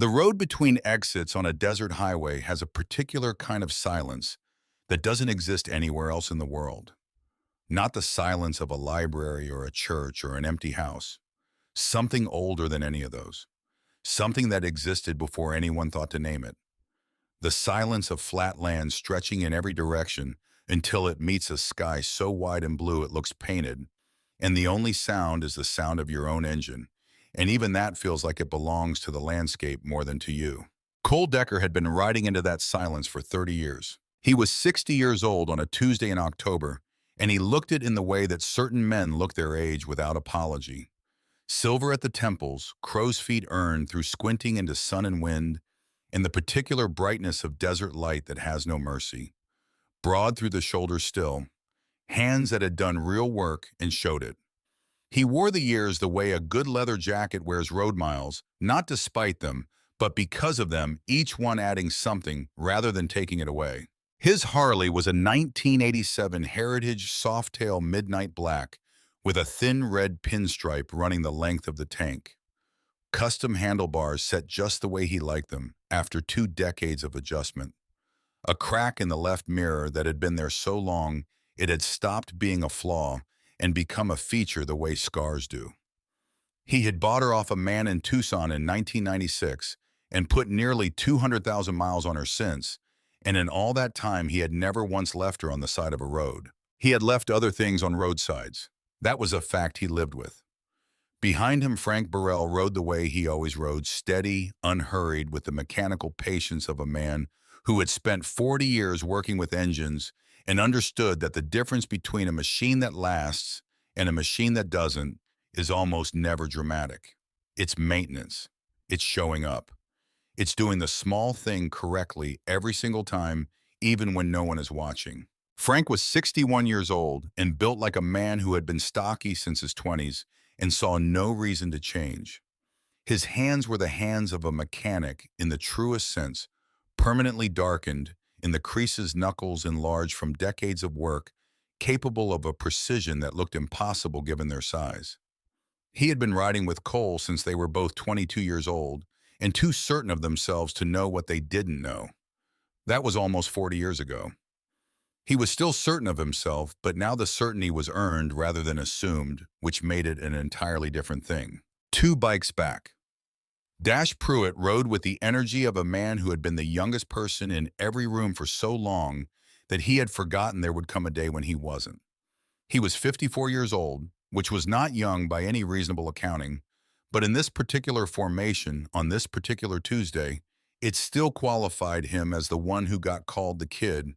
The road between exits on a desert highway has a particular kind of silence that doesn't exist anywhere else in the world. Not the silence of a library or a church or an empty house. Something older than any of those. Something that existed before anyone thought to name it. The silence of flat land stretching in every direction until it meets a sky so wide and blue it looks painted, and the only sound is the sound of your own engine, and even that feels like it belongs to the landscape more than to you. Cole Decker had been riding into that silence for 30 years. He was 60 years old on a Tuesday in October, and he looked it in the way that certain men look their age without apology. Silver at the temples, crow's feet earned through squinting into sun and wind, and the particular brightness of desert light that has no mercy. Broad through the shoulders still, hands that had done real work and showed it. He wore the years the way a good leather jacket wears road miles, not despite them, but because of them, each one adding something rather than taking it away. His Harley was a 1987 Heritage Softail Midnight Black with a thin red pinstripe running the length of the tank. Custom handlebars set just the way he liked them after 2 decades of adjustment. A crack in the left mirror that had been there so long it had stopped being a flaw and become a feature the way scars do. He had bought her off a man in Tucson in 1996 and put nearly 200,000 miles on her since, and in all that time he had never once left her on the side of a road. He had left other things on roadsides. That was a fact he lived with. Behind him, Frank Burrell rode the way he always rode, steady, unhurried, with the mechanical patience of a man who had spent 40 years working with engines and understood that the difference between a machine that lasts and a machine that doesn't is almost never dramatic. It's maintenance. It's showing up. It's doing the small thing correctly every single time, even when no one is watching. Frank was 61 years old and built like a man who had been stocky since his 20s and saw no reason to change. His hands were the hands of a mechanic in the truest sense, permanently darkened, in the creases knuckles enlarged from decades of work, capable of a precision that looked impossible given their size. He had been riding with Cole since they were both 22 years old and too certain of themselves to know what they didn't know. That was almost 40 years ago. He was still certain of himself, but now the certainty was earned rather than assumed, which made it an entirely different thing. 2 bikes back. Dash Pruitt rode with the energy of a man who had been the youngest person in every room for so long that he had forgotten there would come a day when he wasn't. He was 54 years old, which was not young by any reasonable accounting, but in this particular formation, on this particular Tuesday, it still qualified him as the one who got called the kid,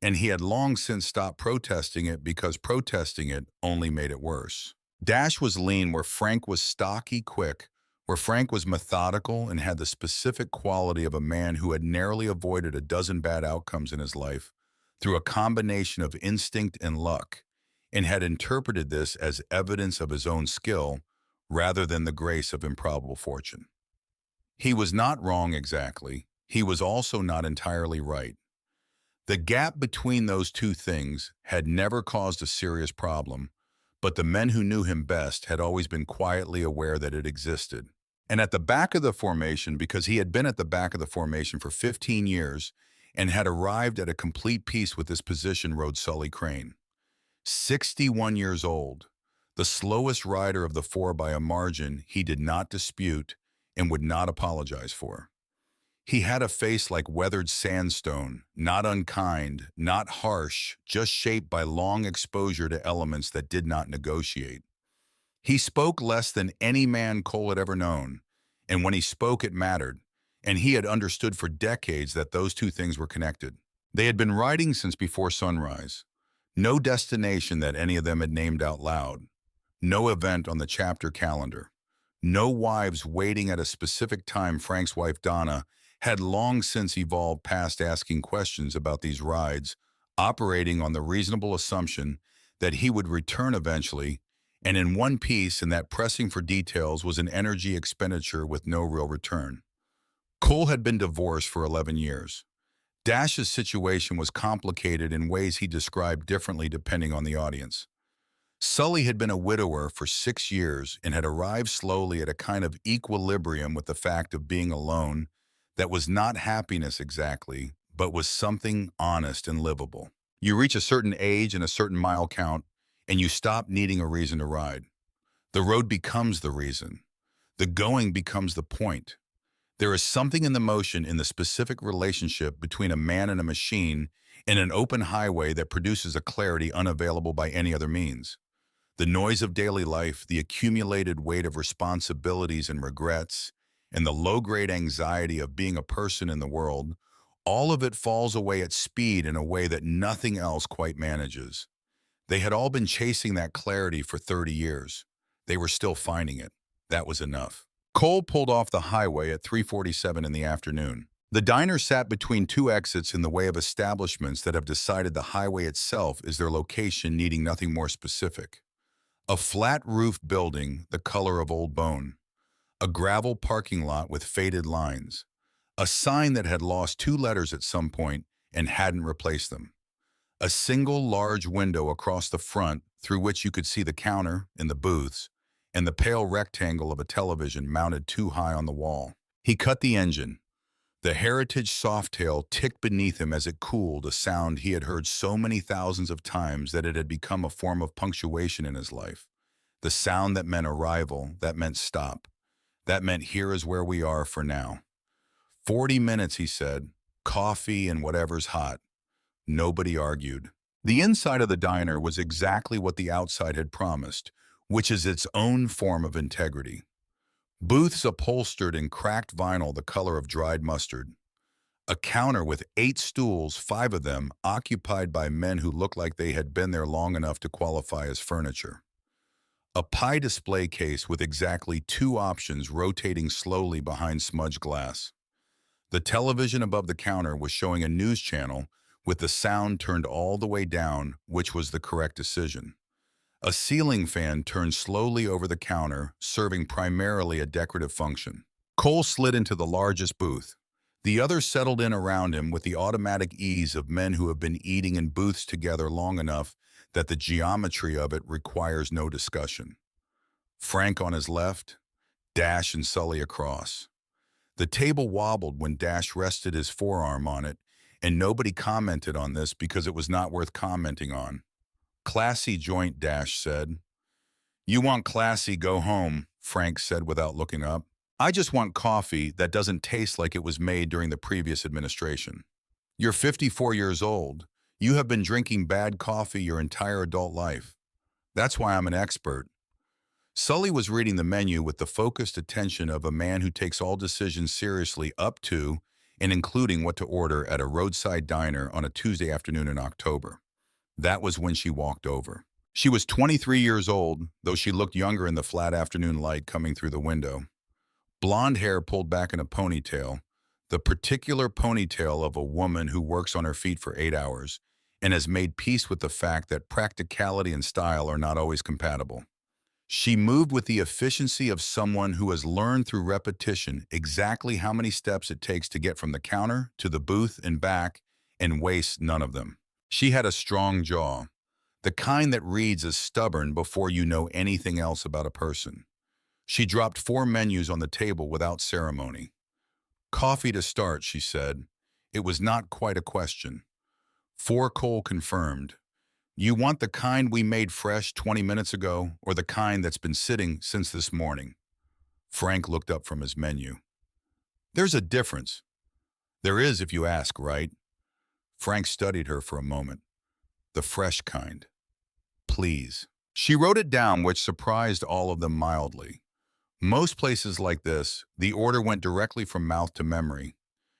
and he had long since stopped protesting it because protesting it only made it worse. Dash was lean where Frank was stocky quick, where Frank was methodical and had the specific quality of a man who had narrowly avoided a dozen bad outcomes in his life through a combination of instinct and luck, and had interpreted this as evidence of his own skill rather than the grace of improbable fortune. He was not wrong exactly. He was also not entirely right. The gap between those two things had never caused a serious problem, but the men who knew him best had always been quietly aware that it existed. And at the back of the formation, because he had been at the back of the formation for 15 years and had arrived at a complete peace with this position, rode Sully Crane. 61 years old, the slowest rider of the 4 by a margin he did not dispute and would not apologize for. He had a face like weathered sandstone, not unkind, not harsh, just shaped by long exposure to elements that did not negotiate. He spoke less than any man Cole had ever known, and when he spoke it mattered, and he had understood for decades that those two things were connected. They had been riding since before sunrise. No destination that any of them had named out loud. No event on the chapter calendar. No wives waiting at a specific time. Frank's wife Donna had long since evolved past asking questions about these rides, operating on the reasonable assumption that he would return eventually, and in one piece, and that pressing for details was an energy expenditure with no real return. Cole had been divorced for 11 years. Dash's situation was complicated in ways he described differently depending on the audience. Sully had been a widower for 6 years and had arrived slowly at a kind of equilibrium with the fact of being alone that was not happiness exactly, but was something honest and livable. You reach a certain age and a certain mile count, and you stop needing a reason to ride. The road becomes the reason. The going becomes the point. There is something in the motion in the specific relationship between a man and a machine in an open highway that produces a clarity unavailable by any other means. The noise of daily life, the accumulated weight of responsibilities and regrets, and the low-grade anxiety of being a person in the world, all of it falls away at speed in a way that nothing else quite manages. They had all been chasing that clarity for 30 years. They were still finding it. That was enough. Cole pulled off the highway at 3:47 in the afternoon. The diner sat between two exits in the way of establishments that have decided the highway itself is their location, needing nothing more specific. A flat-roofed building, the color of old bone. A gravel parking lot with faded lines. A sign that had lost two letters at some point and hadn't replaced them. A single large window across the front through which you could see the counter and the booths, and the pale rectangle of a television mounted too high on the wall. He cut the engine. The Heritage Softail ticked beneath him as it cooled, a sound he had heard so many thousands of times that it had become a form of punctuation in his life. The sound that meant arrival, that meant stop, that meant here is where we are for now. 40 minutes, he said, coffee and whatever's hot. Nobody argued. The inside of the diner was exactly what the outside had promised, which is its own form of integrity. Booths upholstered in cracked vinyl the color of dried mustard. A counter with 8 stools, 5 of them occupied by men who looked like they had been there long enough to qualify as furniture. A pie display case with exactly 2 options rotating slowly behind smudged glass. The television above the counter was showing a news channel with the sound turned all the way down, which was the correct decision. A ceiling fan turned slowly over the counter, serving primarily a decorative function. Cole slid into the largest booth. The others settled in around him with the automatic ease of men who have been eating in booths together long enough that the geometry of it requires no discussion. Frank on his left, Dash and Sully across. The table wobbled when Dash rested his forearm on it, and nobody commented on this because it was not worth commenting on. Classy joint, Dash said. You want classy, go home, Frank said without looking up. I just want coffee that doesn't taste like it was made during the previous administration. You're 54 years old. You have been drinking bad coffee your entire adult life. That's why I'm an expert. Sully was reading the menu with the focused attention of a man who takes all decisions seriously up to and including what to order at a roadside diner on a Tuesday afternoon in October. That was when she walked over. She was 23 years old, though she looked younger in the flat afternoon light coming through the window. Blonde hair pulled back in a ponytail, the particular ponytail of a woman who works on her feet for 8 hours and has made peace with the fact that practicality and style are not always compatible. She moved with the efficiency of someone who has learned through repetition exactly how many steps it takes to get from the counter to the booth and back and wastes none of them. She had a strong jaw, the kind that reads as stubborn before you know anything else about a person. She dropped 4 menus on the table without ceremony. Coffee to start, she said. It was not quite a question. 4 Cole confirmed. You want the kind we made fresh 20 minutes ago, or the kind that's been sitting since this morning? Frank looked up from his menu. There's a difference. There is if you ask, right? Frank studied her for a moment. The fresh kind. Please. She wrote it down, which surprised all of them mildly. Most places like this, the order went directly from mouth to memory.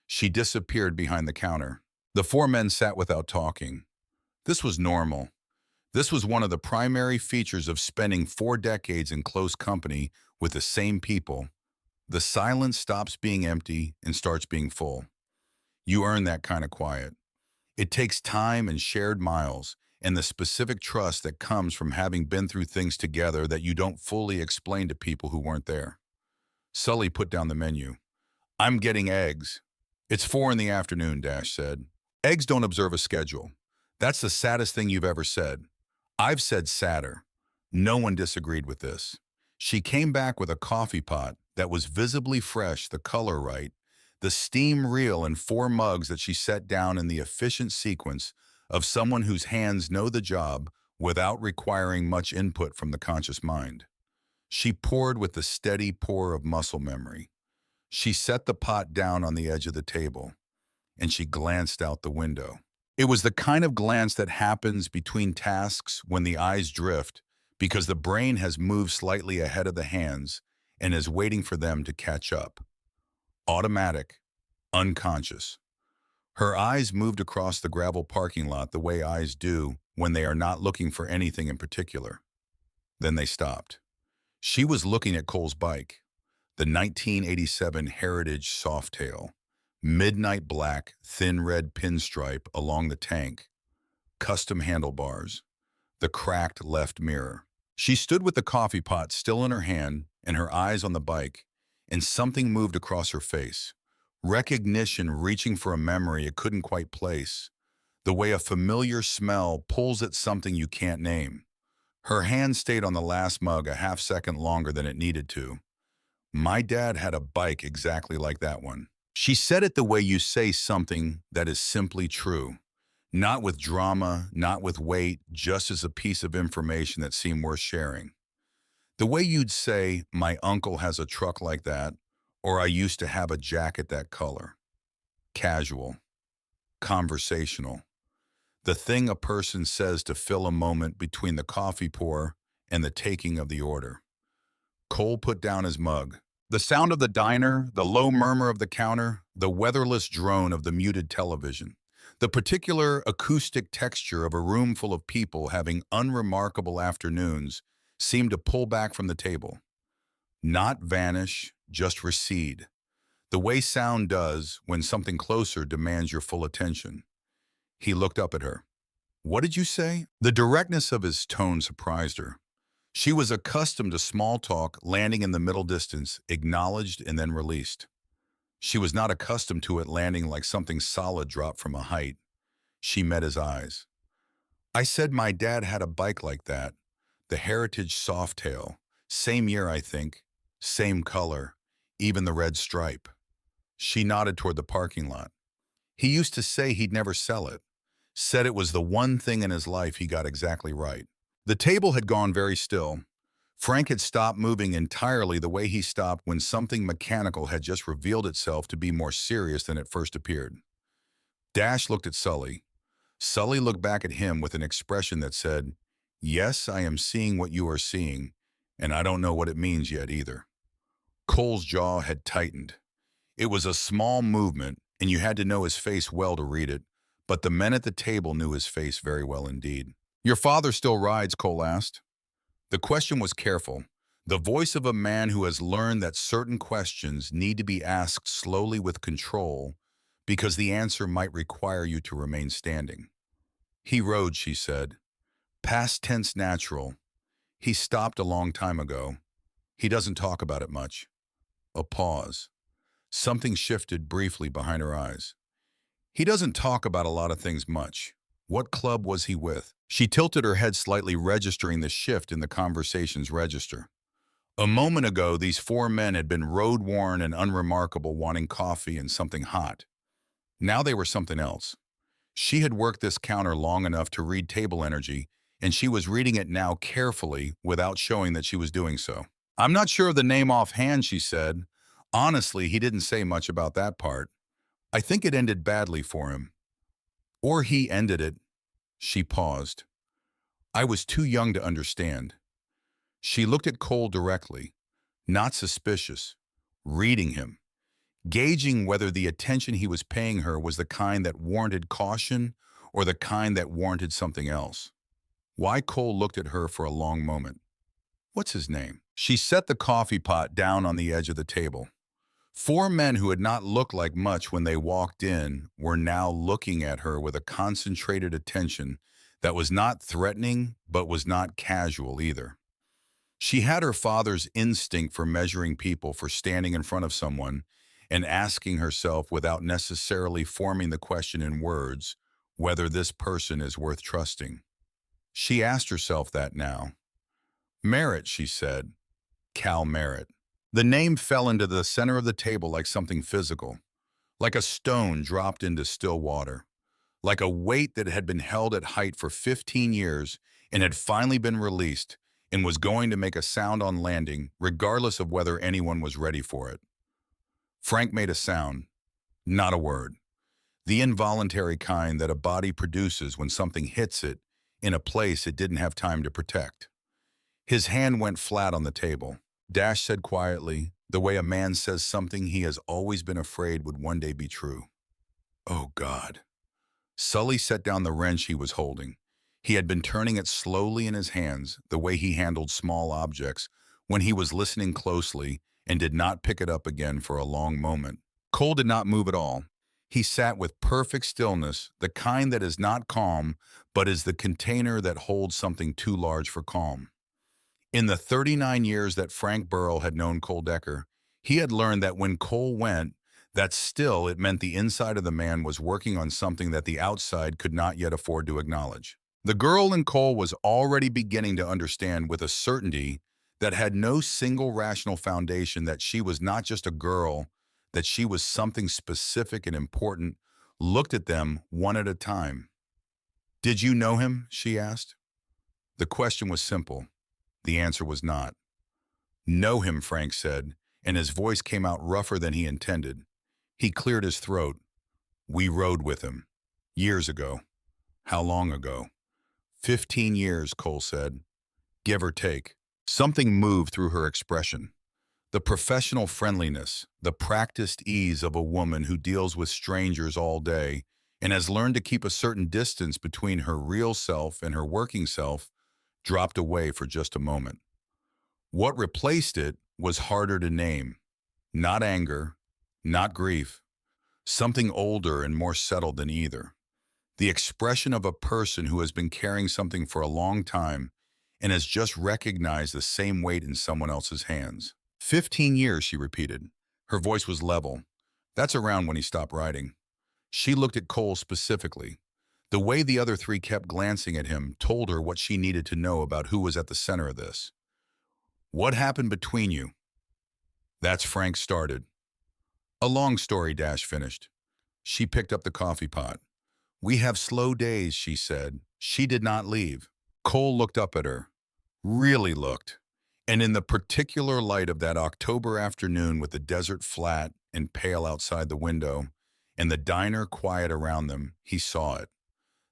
She disappeared behind the counter. The 4 men sat without talking. This was normal. This was one of the primary features of spending 4 decades in close company with the same people. The silence stops being empty and starts being full. You earn that kind of quiet. It takes time and shared miles, and the specific trust that comes from having been through things together that you don't fully explain to people who weren't there. Sully put down the menu. I'm getting eggs. It's 4 in the afternoon, Dash said. Eggs don't observe a schedule. That's the saddest thing you've ever said. I've said sadder. No one disagreed with this. She came back with a coffee pot that was visibly fresh, the color right, the steam real, and 4 mugs that she set down in the efficient sequence of someone whose hands know the job without requiring much input from the conscious mind. She poured with the steady pour of muscle memory. She set the pot down on the edge of the table, and she glanced out the window. It was the kind of glance that happens between tasks when the eyes drift because the brain has moved slightly ahead of the hands and is waiting for them to catch up. Automatic, unconscious. Her eyes moved across the gravel parking lot the way eyes do when they are not looking for anything in particular. Then they stopped. She was looking at Cole's bike, the 1987 Heritage Softail, midnight black, thin red pinstripe along the tank, custom handlebars, the cracked left mirror. She stood with the coffee pot still in her hand and her eyes on the bike, and something moved across her face. Recognition reaching for a memory it couldn't quite place, the way a familiar smell pulls at something you can't name. Her hand stayed on the last mug a half-second longer than it needed to. My dad had a bike exactly like that one. She said it the way you say something that is simply true. Not with drama, not with weight, just as a piece of information that seemed worth sharing. The way you'd say, my uncle has a truck like that, or I used to have a jacket that color. Casual. Conversational. The thing a person says to fill a moment between the coffee pour and the taking of the order. Cole put down his mug. The sound of the diner, the low murmur of the counter, the weatherless drone of the muted television. The particular acoustic texture of a room full of people having unremarkable afternoons seemed to pull back from the table. Not vanish, just recede. The way sound does when something closer demands your full attention. He looked up at her. What did you say? The directness of his tone surprised her. She was accustomed to small talk landing in the middle distance, acknowledged and then released. She was not accustomed to it landing like something solid dropped from a height. She met his eyes. I said my dad had a bike like that, the Heritage Softail. Same year, I think. Same color, even the red stripe. She nodded toward the parking lot. He used to say he'd never sell it. Said it was the one thing in his life he got exactly right. The table had gone very still. Frank had stopped moving entirely the way he stopped when something mechanical had just revealed itself to be more serious than it first appeared. Dash looked at Sully. Sully looked back at him with an expression that said, yes, I am seeing what you are seeing, and I don't know what it means yet either. Cole's jaw had tightened. It was a small movement, and you had to know his face well to read it, but the men at the table knew his face very well indeed. Your father still rides, Cole asked. The question was careful, the voice of a man who has learned that certain questions need to be asked slowly with control because the answer might require you to remain standing. He rode, she said. Past tense natural. He stopped a long time ago. He doesn't talk about it much. A pause. Something shifted briefly behind her eyes. He doesn't talk about a lot of things much. What club was he with? She tilted her head slightly, registering the shift in the conversation's register. A moment ago, these 4 men had been road-worn and unremarkable, wanting coffee and something hot. Now they were something else. She had worked this counter long enough to read table energy, and she was reading it now carefully without showing that she was doing so. I'm not sure of the name offhand, she said. Honestly, he didn't say much about that part. I think it ended badly for him. Or he ended it. She paused. I was too young to understand. She looked at Cole directly, not suspicious, reading him, gauging whether the attention he was paying her was the kind that warranted caution or the kind that warranted something else. Why Cole looked at her for a long moment. What's his name? She set the coffee pot down on the edge of the table. 4 men who had not looked like much when they walked in were now looking at her with a concentrated attention that was not threatening but was not casual either. She had her father's instinct for measuring people, for standing in front of someone and asking herself without necessarily forming the question in words whether this person is worth trusting. She asked herself that now. Merritt, she said. Cal Merritt. The name fell into the center of the table like something physical, like a stone dropped into still water, like a weight that had been held at height for 15 years and had finally been released and was going to make a sound on landing, regardless of whether anyone was ready for it. Frank made a sound, not a word. The involuntary kind that a body produces when something hits it in a place it didn't have time to protect. His hand went flat on the table. Dash said quietly, the way a man says something he has always been afraid would one day be true. Oh, God. Sully set down the wrench he was holding. He had been turning it slowly in his hands, the way he handled small objects, when he was listening closely and did not pick it up again for a long moment. Cole did not move at all. He sat with perfect stillness, the kind that is not calm, but is the container that holds something too large for calm. In the 39 years that Frank Burrell had known Cole Decker, he had learned that when Cole went, that still it meant the inside of the man was working on something that the outside could not yet afford to acknowledge. The girl in Cole was already beginning to understand with a certainty that had no single rational foundation that she was not just a girl, that she was something specific and important, looked at them one at a time. "Did you know him?" she asked. The question was simple. The answer was not. "Know him," Frank said, and his voice came out rougher than he intended. He cleared his throat. "We rode with him. Years ago." "How long ago?" 15 years, Cole said. "Give or take." Something moved through her expression. The professional friendliness, the practiced ease of a woman who deals with strangers all day and has learned to keep a certain distance between her real self and her working self, dropped away for just a moment. What replaced it was harder to name. Not anger, not grief, something older and more settled than either. The expression of a person who has been carrying something for a long time and has just recognized the same weight in someone else's hands. 15 years, she repeated. Her voice was level. That's around when he stopped writing. She looked at Cole specifically. The way the other three kept glancing at him told her what she needed to know about who was at the center of this. "What happened between you?" That's Frank started. "A long story," Dash finished. She picked up the coffee pot. "We have slow days," she said. She did not leave. Cole looked up at her. Really looked. And in the particular light of that October afternoon with the desert flat and pale outside the window and the diner quiet around them, he saw it.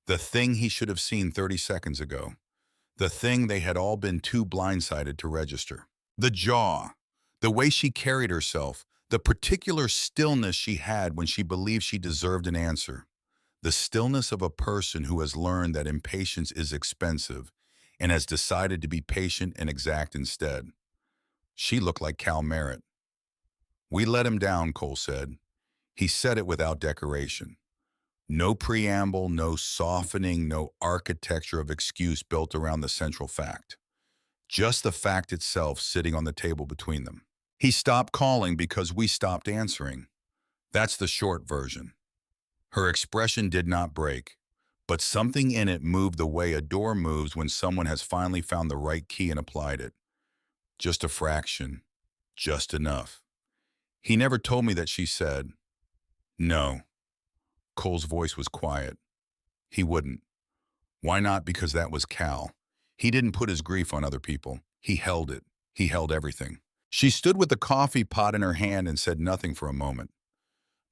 The thing he should have seen 30 seconds ago. The thing they had all been too blindsided to register. The jaw. The way she carried herself. The particular stillness she had when she believed she deserved an answer. The stillness of a person who has learned that impatience is expensive and has decided to be patient and exact instead. She looked like Cal Merritt. "We let him down," Cole said. He said it without decoration. No preamble, no softening, no architecture of excuse built around the central fact. Just the fact itself sitting on the table between them. He stopped calling because we stopped answering. That's the short version. Her expression did not break, but something in it moved the way a door moves when someone has finally found the right key and applied it. Just a fraction. Just enough. "He never told me that," she said. "No." Cole's voice was quiet. "He wouldn't." "Why not?" "Because that was Cal. He didn't put his grief on other people. He held it. He held everything." She stood with the coffee pot in her hand and said nothing for a moment.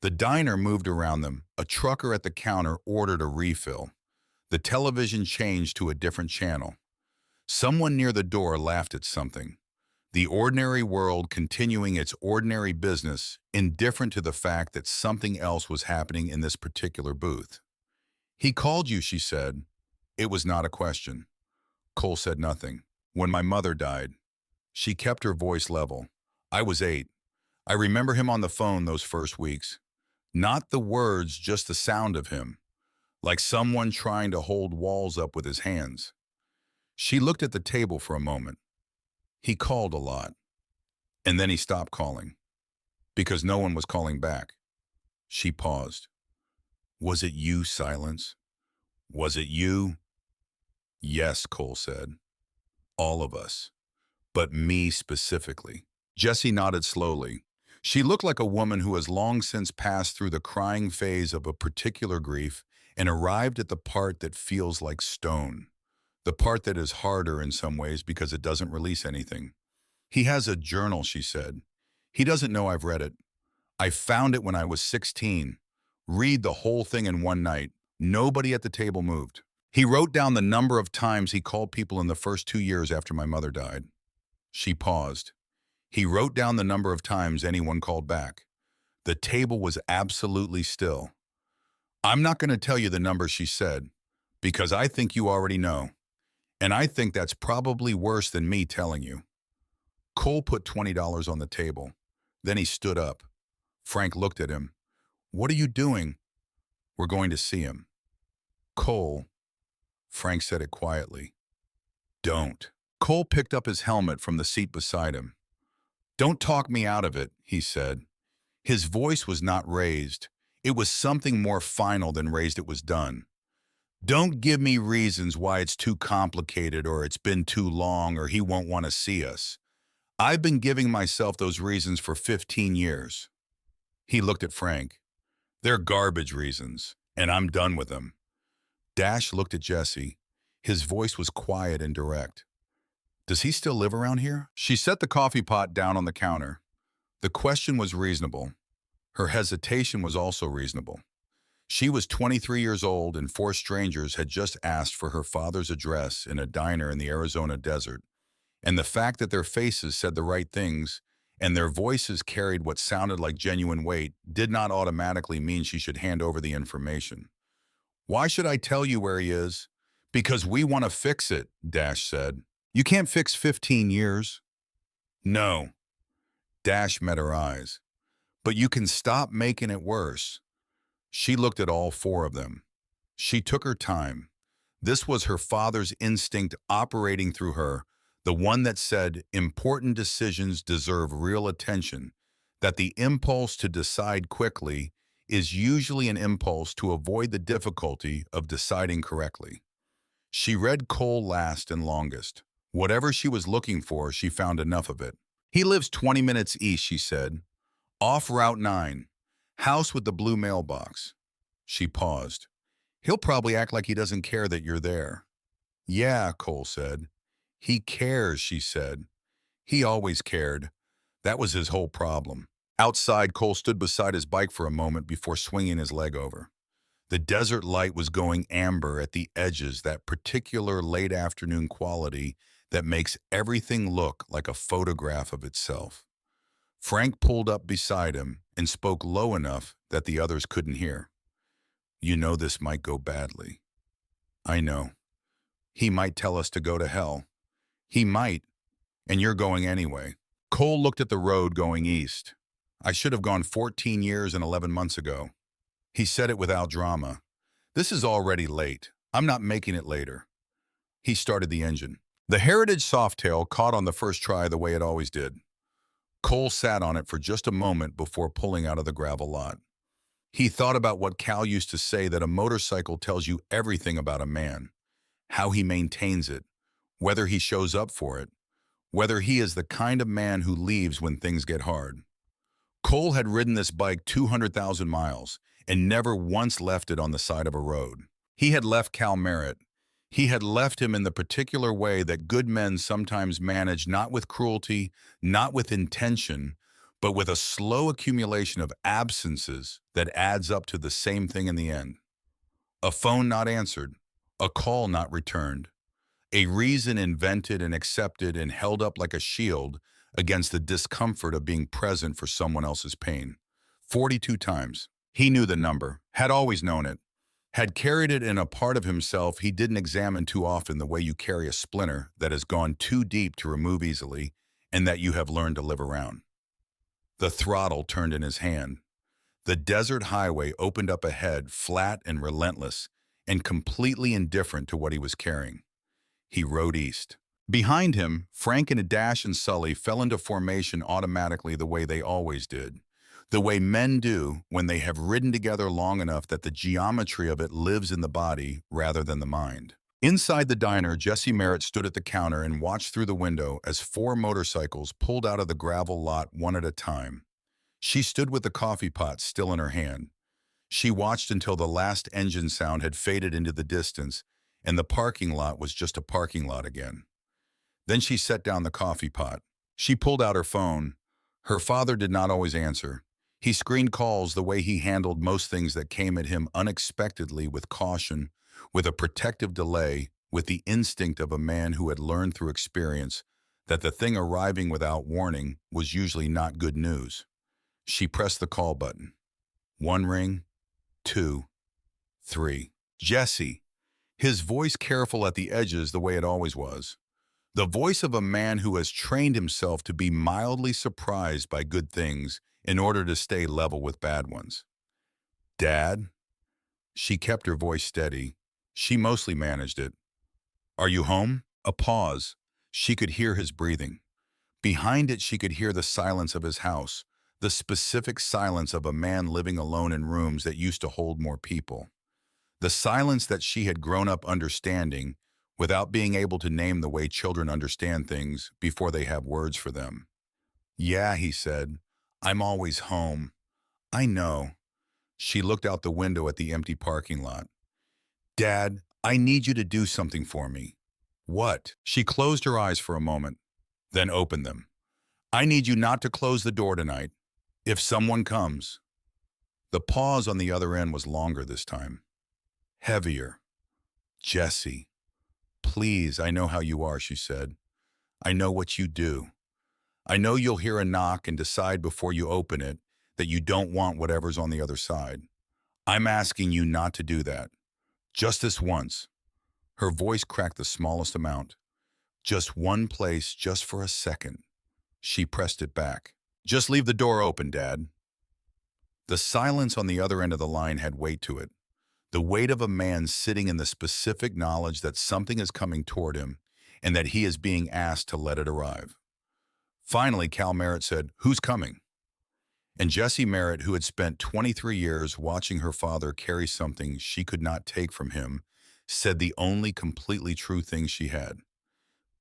The diner moved around them. A trucker at the counter ordered a refill. The television changed to a different channel. Someone near the door laughed at something. The ordinary world continuing its ordinary business, indifferent to the fact that something else was happening in this particular booth. "He called you," she said. It was not a question. Cole said nothing. "When my mother died." She kept her voice level. "I was 8. I remember him on the phone those first weeks. Not the words, just the sound of him. Like someone trying to hold walls up with his hands." She looked at the table for a moment. "He called a lot. And then he stopped calling. Because no one was calling back." She paused. "Was it you?" Silence. "Was it you?" "Yes," Cole said. "All of us." but me specifically. Jessie nodded slowly. She looked like a woman who has long since passed through the crying phase of a particular grief and arrived at the part that feels like stone, the part that is harder in some ways because it doesn't release anything. He has a journal, she said. He doesn't know I've read it. I found it when I was 16. Read the whole thing in one night. Nobody at the table moved. He wrote down the number of times he called people in the first 2 years after my mother died. She paused. He wrote down the number of times anyone called back. The table was absolutely still. I'm not going to tell you the number, she said, because I think you already know. And I think that's probably worse than me telling you. Cole put $20 on the table. Then he stood up. Frank looked at him. What are you doing? We're going to see him. Cole, Frank said it quietly. Don't. Cole picked up his helmet from the seat beside him. Don't talk me out of it, he said. His voice was not raised. It was something more final than raised. It was done. Don't give me reasons why it's too complicated or it's been too long or he won't want to see us. I've been giving myself those reasons for 15 years. He looked at Frank. They're garbage reasons, and I'm done with them. Dash looked at Jessie. His voice was quiet and direct. Does he still live around here? She set the coffee pot down on the counter. The question was reasonable. Her hesitation was also reasonable. She was 23 years old and 4 strangers had just asked for her father's address in a diner in the Arizona desert. And the fact that their faces said the right things and their voices carried what sounded like genuine weight did not automatically mean she should hand over the information. Why should I tell you where he is? Because we want to fix it, Dash said. You can't fix 15 years. No. Dash met her eyes. But you can stop making it worse. She looked at all 4 of them. She took her time. This was her father's instinct operating through her, the one that said important decisions deserve real attention, that the impulse to decide quickly is usually an impulse to avoid the difficulty of deciding correctly. She read Cole last and longest. Whatever she was looking for, she found enough of it. He lives 20 minutes east, she said. Off Route 9. House with the blue mailbox. She paused. He'll probably act like he doesn't care that you're there. Yeah, Cole said. He cares, she said. He always cared. That was his whole problem. Outside, Cole stood beside his bike for a moment before swinging his leg over. The desert light was going amber at the edges, that particular late afternoon quality that makes everything look like a photograph of itself. Frank pulled up beside him and spoke low enough that the others couldn't hear. You know this might go badly. I know. He might tell us to go to hell. He might, and you're going anyway. Cole looked at the road going east. I should have gone 14 years and 11 months ago. He said it without drama. This is already late. I'm not making it later. He started the engine. The Heritage Softail caught on the first try the way it always did. Cole sat on it for just a moment before pulling out of the gravel lot. He thought about what Cal used to say, that a motorcycle tells you everything about a man, how he maintains it, whether he shows up for it, whether he is the kind of man who leaves when things get hard. Cole had ridden this bike 200,000 miles and never once left it on the side of a road. He had left Cal Merritt. He had left him in the particular way that good men sometimes manage, not with cruelty, not with intention, but with a slow accumulation of absences that adds up to the same thing in the end. A phone not answered, a call not returned, a reason invented and accepted and held up like a shield against the discomfort of being present for someone else's pain. 42 times. He knew the number, had always known it, had carried it in a part of himself he didn't examine too often, the way you carry a splinter that has gone too deep to remove easily and that you have learned to live around. The throttle turned in his hand. The desert highway opened up ahead, flat and relentless, and completely indifferent to what he was carrying. He rode east. Behind him, Frank and Dash and Sully fell into formation automatically, the way they always did. The way men do when they have ridden together long enough that the geometry of it lives in the body rather than the mind. Inside the diner, Jessie Merritt stood at the counter and watched through the window as 4 motorcycles pulled out of the gravel lot one at a time. She stood with the coffee pot still in her hand. She watched until the last engine sound had faded into the distance and the parking lot was just a parking lot again. Then she set down the coffee pot. She pulled out her phone. Her father did not always answer. He screened calls the way he handled most things that came at him unexpectedly, with caution, with a protective delay, with the instinct of a man who had learned through experience that the thing arriving without warning was usually not good news. She pressed the call button. 1 ring, 2, 3. Jesse. His voice careful at the edges the way it always was. The voice of a man who has trained himself to be mildly surprised by good things in order to stay level with bad ones. Dad? She kept her voice steady. She mostly managed it. Are you home? A pause. She could hear his breathing. Behind it, she could hear the silence of his house, the specific silence of a man living alone in rooms that used to hold more people. The silence that she had grown up understanding without being able to name the way children understand things before they have words for them. Yeah, he said. I'm always home. I know. She looked out the window at the empty parking lot. Dad, I need you to do something for me. What? She closed her eyes for a moment, then opened them. I need you not to close the door tonight. If someone comes. The pause on the other end was longer this time. Heavier. Jesse. Please, I know how you are, she said. I know what you do. I know you'll hear a knock and decide before you open it that you don't want whatever's on the other side. I'm asking you not to do that. Just this once. Her voice cracked the smallest amount. Just one place, just for a second. She pressed it back. Just leave the door open, Dad. The silence on the other end of the line had weight to it. The weight of a man sitting in the specific knowledge that something is coming toward him and that he is being asked to let it arrive. Finally, Cal Merritt said, "Who's coming?" And Jessie Merritt, who had spent 23 years watching her father carry something she could not take from him, said the only completely true thing she had.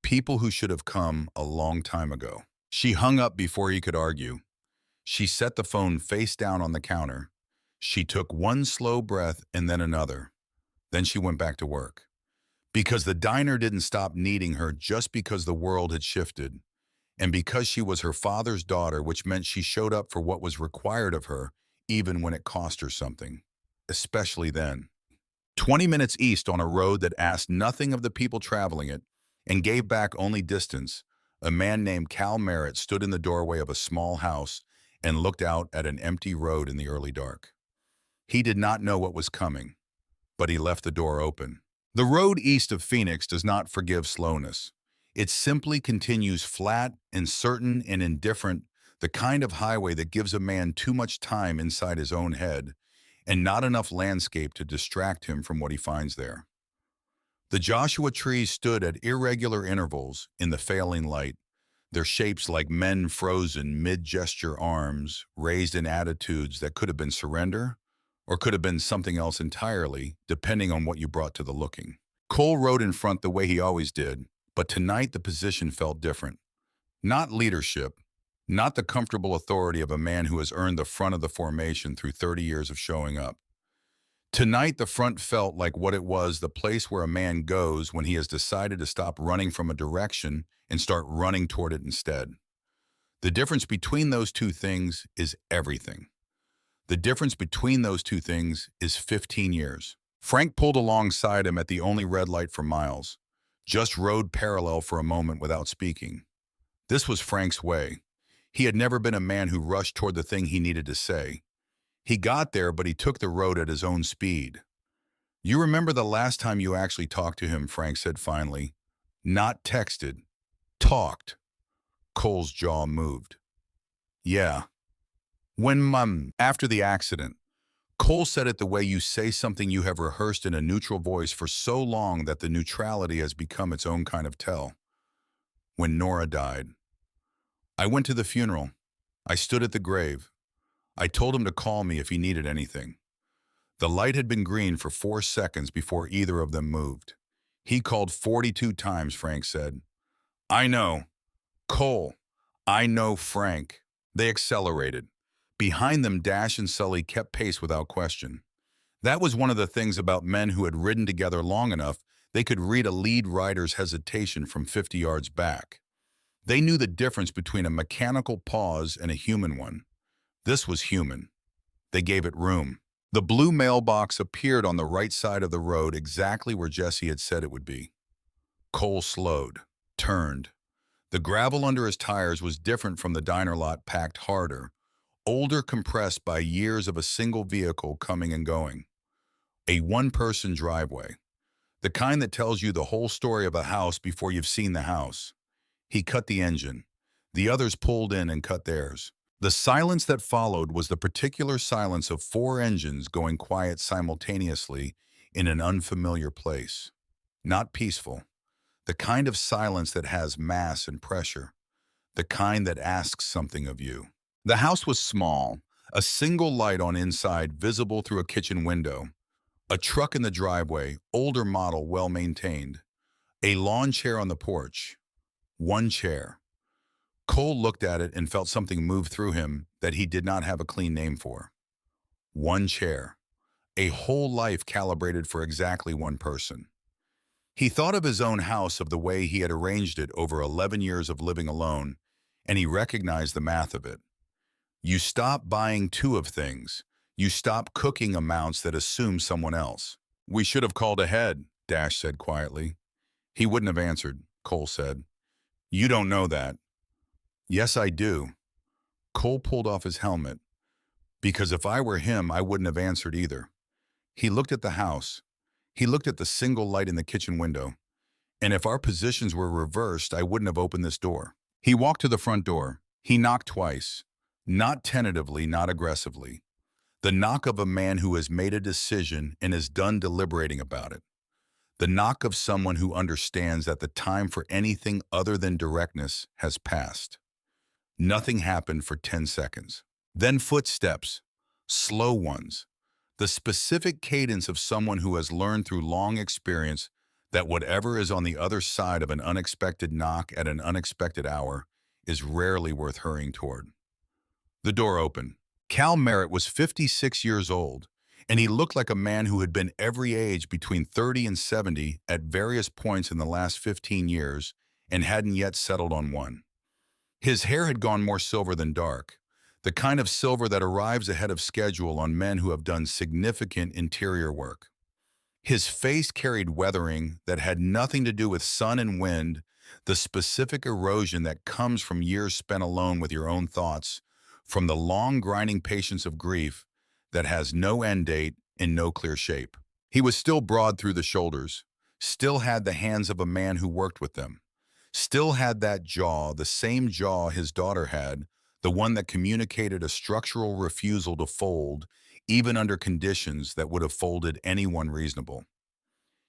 People who should have come a long time ago. She hung up before he could argue. She set the phone face down on the counter. She took one slow breath and then another. Then she went back to work. Because the diner didn't stop needing her just because the world had shifted. And because she was her father's daughter, which meant she showed up for what was required of her, even when it cost her something. Especially then. 20 minutes east on a road that asked nothing of the people traveling it and gave back only distance, a man named Cal Merritt stood in the doorway of a small house and looked out at an empty road in the early dark. He did not know what was coming, but he left the door open. The road east of Phoenix does not forgive slowness. It simply continues flat and certain and indifferent, the kind of highway that gives a man too much time inside his own head and not enough landscape to distract him from what he finds there. The Joshua trees stood at irregular intervals in the failing light, their shapes like men frozen mid-gesture arms, raised in attitudes that could have been surrender or could have been something else entirely, depending on what you brought to the looking. Cole rode in front the way he always did, but tonight the position felt different. Not leadership, not the comfortable authority of a man who has earned the front of the formation through 30 years of showing up. Tonight the front felt like what it was, the place where a man goes when he has decided to stop running from a direction and start running toward it instead. The difference between those two things is everything. The difference between those two things is 15 years. Frank pulled alongside him at the only red light for miles, just rode parallel for a moment without speaking. This was Frank's way. He had never been a man who rushed toward the thing he needed to say. He got there, but he took the road at his own speed. You remember the last time you actually talked to him, Frank said finally. Not texted. Talked. Cole's jaw moved. Yeah. After the accident. Cole said it the way you say something you have rehearsed in a neutral voice for so long that the neutrality has become its own kind of tell. When Nora died. I went to the funeral. I stood at the grave. I told him to call me if he needed anything. The light had been green for 4 seconds before either of them moved. He called 42 times, Frank said. I know. Cole. I know, Frank. They accelerated. Behind them, Dash and Sully kept pace without question. That was one of the things about men who had ridden together long enough they could read a lead rider's hesitation from 50 yards back. They knew the difference between a mechanical pause and a human one. This was human. They gave it room. The blue mailbox appeared on the right side of the road exactly where Jesse had said it would be. Cole slowed, turned. The gravel under his tires was different from the diner lot, packed harder, older, compressed by years of a single vehicle coming and going. A one-person driveway. The kind that tells you the whole story of a house before you've seen the house. He cut the engine. The others pulled in and cut theirs. The silence that followed was the particular silence of four engines going quiet simultaneously in an unfamiliar place. Not peaceful. The kind of silence that has mass and pressure. The kind that asks something of you. The house was small, a single light on inside visible through a kitchen window. A truck in the driveway, older model, well-maintained. A lawn chair on the porch. One chair. Cole looked at it and felt something move through him that he did not have a clean name for. One chair. A whole life calibrated for exactly one person. He thought of his own house, of the way he had arranged it over 11 years of living alone, and he recognized the math of it. You stop buying two of things. You stop cooking amounts that assume someone else. We should have called ahead, Dash said quietly. He wouldn't have answered, Cole said. You don't know that. Yes, I do. Cole pulled off his helmet. Because if I were him, I wouldn't have answered either. He looked at the house. He looked at the single light in the kitchen window. And if our positions were reversed, I wouldn't have opened this door. He walked to the front door. He knocked twice. Not tentatively, not aggressively. The knock of a man who has made a decision and is done deliberating about it. The knock of someone who understands that the time for anything other than directness has passed. Nothing happened for 10 seconds. Then footsteps, slow ones. The specific cadence of someone who has learned through long experience that whatever is on the other side of an unexpected knock at an unexpected hour is rarely worth hurrying toward. The door opened. Cal Merritt was 56 years old, and he looked like a man who had been every age between 30 and 70 at various points in the last 15 years and hadn't yet settled on one. His hair had gone more silver than dark, the kind of silver that arrives ahead of schedule on men who have done significant interior work. His face carried weathering that had nothing to do with sun and wind, the specific erosion that comes from years spent alone with your own thoughts, from the long grinding patience of grief that has no end date and no clear shape. He was still broad through the shoulders, still had the hands of a man who worked with them, still had that jaw, the same jaw his daughter had, the one that communicated a structural refusal to fold, even under conditions that would have folded anyone reasonable.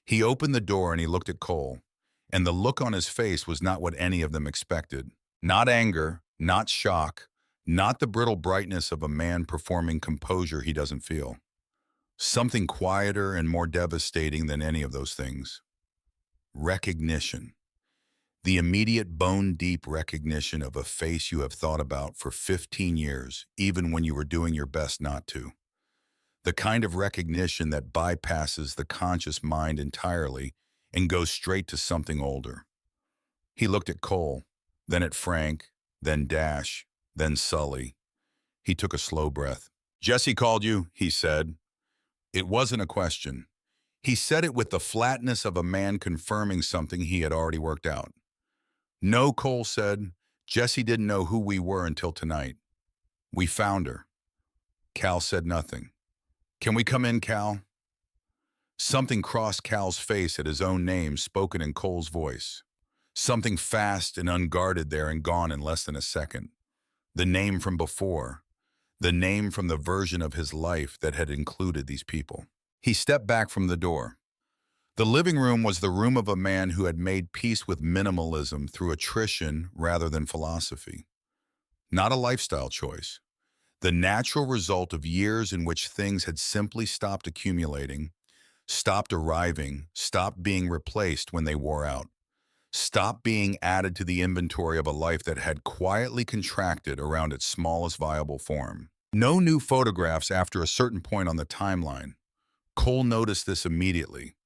He opened the door and he looked at Cole, and the look on his face was not what any of them expected. Not anger, not shock, not the brittle brightness of a man performing composure he doesn't feel. Something quieter and more devastating than any of those things. Recognition. The immediate bone-deep recognition of a face you have thought about for 15 years, even when you were doing your best not to. The kind of recognition that bypasses the conscious mind entirely and goes straight to something older. He looked at Cole, then at Frank, then Dash, then Sully. He took a slow breath. Jesse called you, he said. It wasn't a question. He said it with the flatness of a man confirming something he had already worked out. No, Cole said. Jesse didn't know who we were until tonight. We found her. Cal said nothing. Can we come in, Cal? Something crossed Cal's face at his own name spoken in Cole's voice. Something fast and unguarded there and gone in less than a second. The name from before. The name from the version of his life that had included these people. He stepped back from the door. The living room was the room of a man who had made peace with minimalism through attrition rather than philosophy. Not a lifestyle choice. The natural result of years in which things had simply stopped accumulating, stopped arriving, stopped being replaced when they wore out, stopped being added to the inventory of a life that had quietly contracted around its smallest viable form. No new photographs after a certain point on the timeline. Cole noticed this immediately.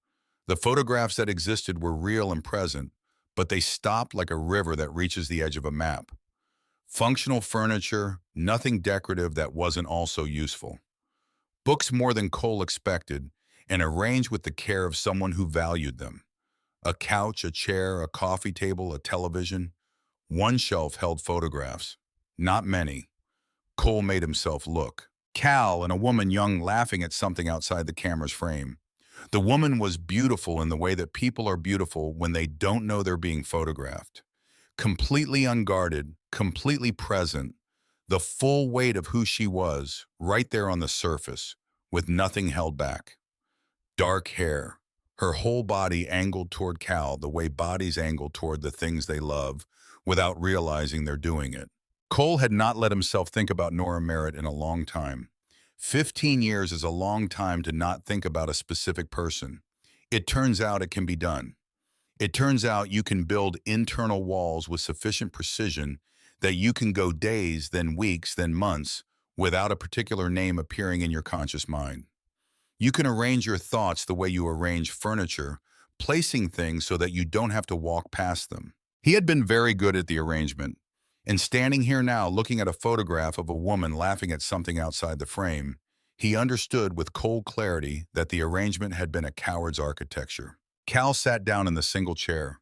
The photographs that existed were real and present, but they stopped like a river that reaches the edge of a map. Functional furniture, nothing decorative that wasn't also useful. Books more than Cole expected, and arranged with the care of someone who valued them. A couch, a chair, a coffee table, a television. One shelf held photographs. Not many. Cole made himself look. Cal and a woman young laughing at something outside the camera's frame. The woman was beautiful in the way that people are beautiful when they don't know they're being photographed. Completely unguarded, completely present, the full weight of who she was, right there on the surface, with nothing held back. Dark hair, her whole body angled toward Cal the way bodies angle toward the things they love, without realizing they're doing it. Cole had not let himself think about Nora Merritt in a long time. 15 years is a long time to not think about a specific person. It turns out it can be done. It turns out you can build internal walls with sufficient precision that you can go days, then weeks, then months without a particular name appearing in your conscious mind. You can arrange your thoughts the way you arrange furniture, placing things so that you don't have to walk past them. He had been very good at the arrangement, and standing here now looking at a photograph of a woman laughing at something outside the frame, he understood with cold clarity that the arrangement had been a coward's architecture. Cal sat down in the single chair.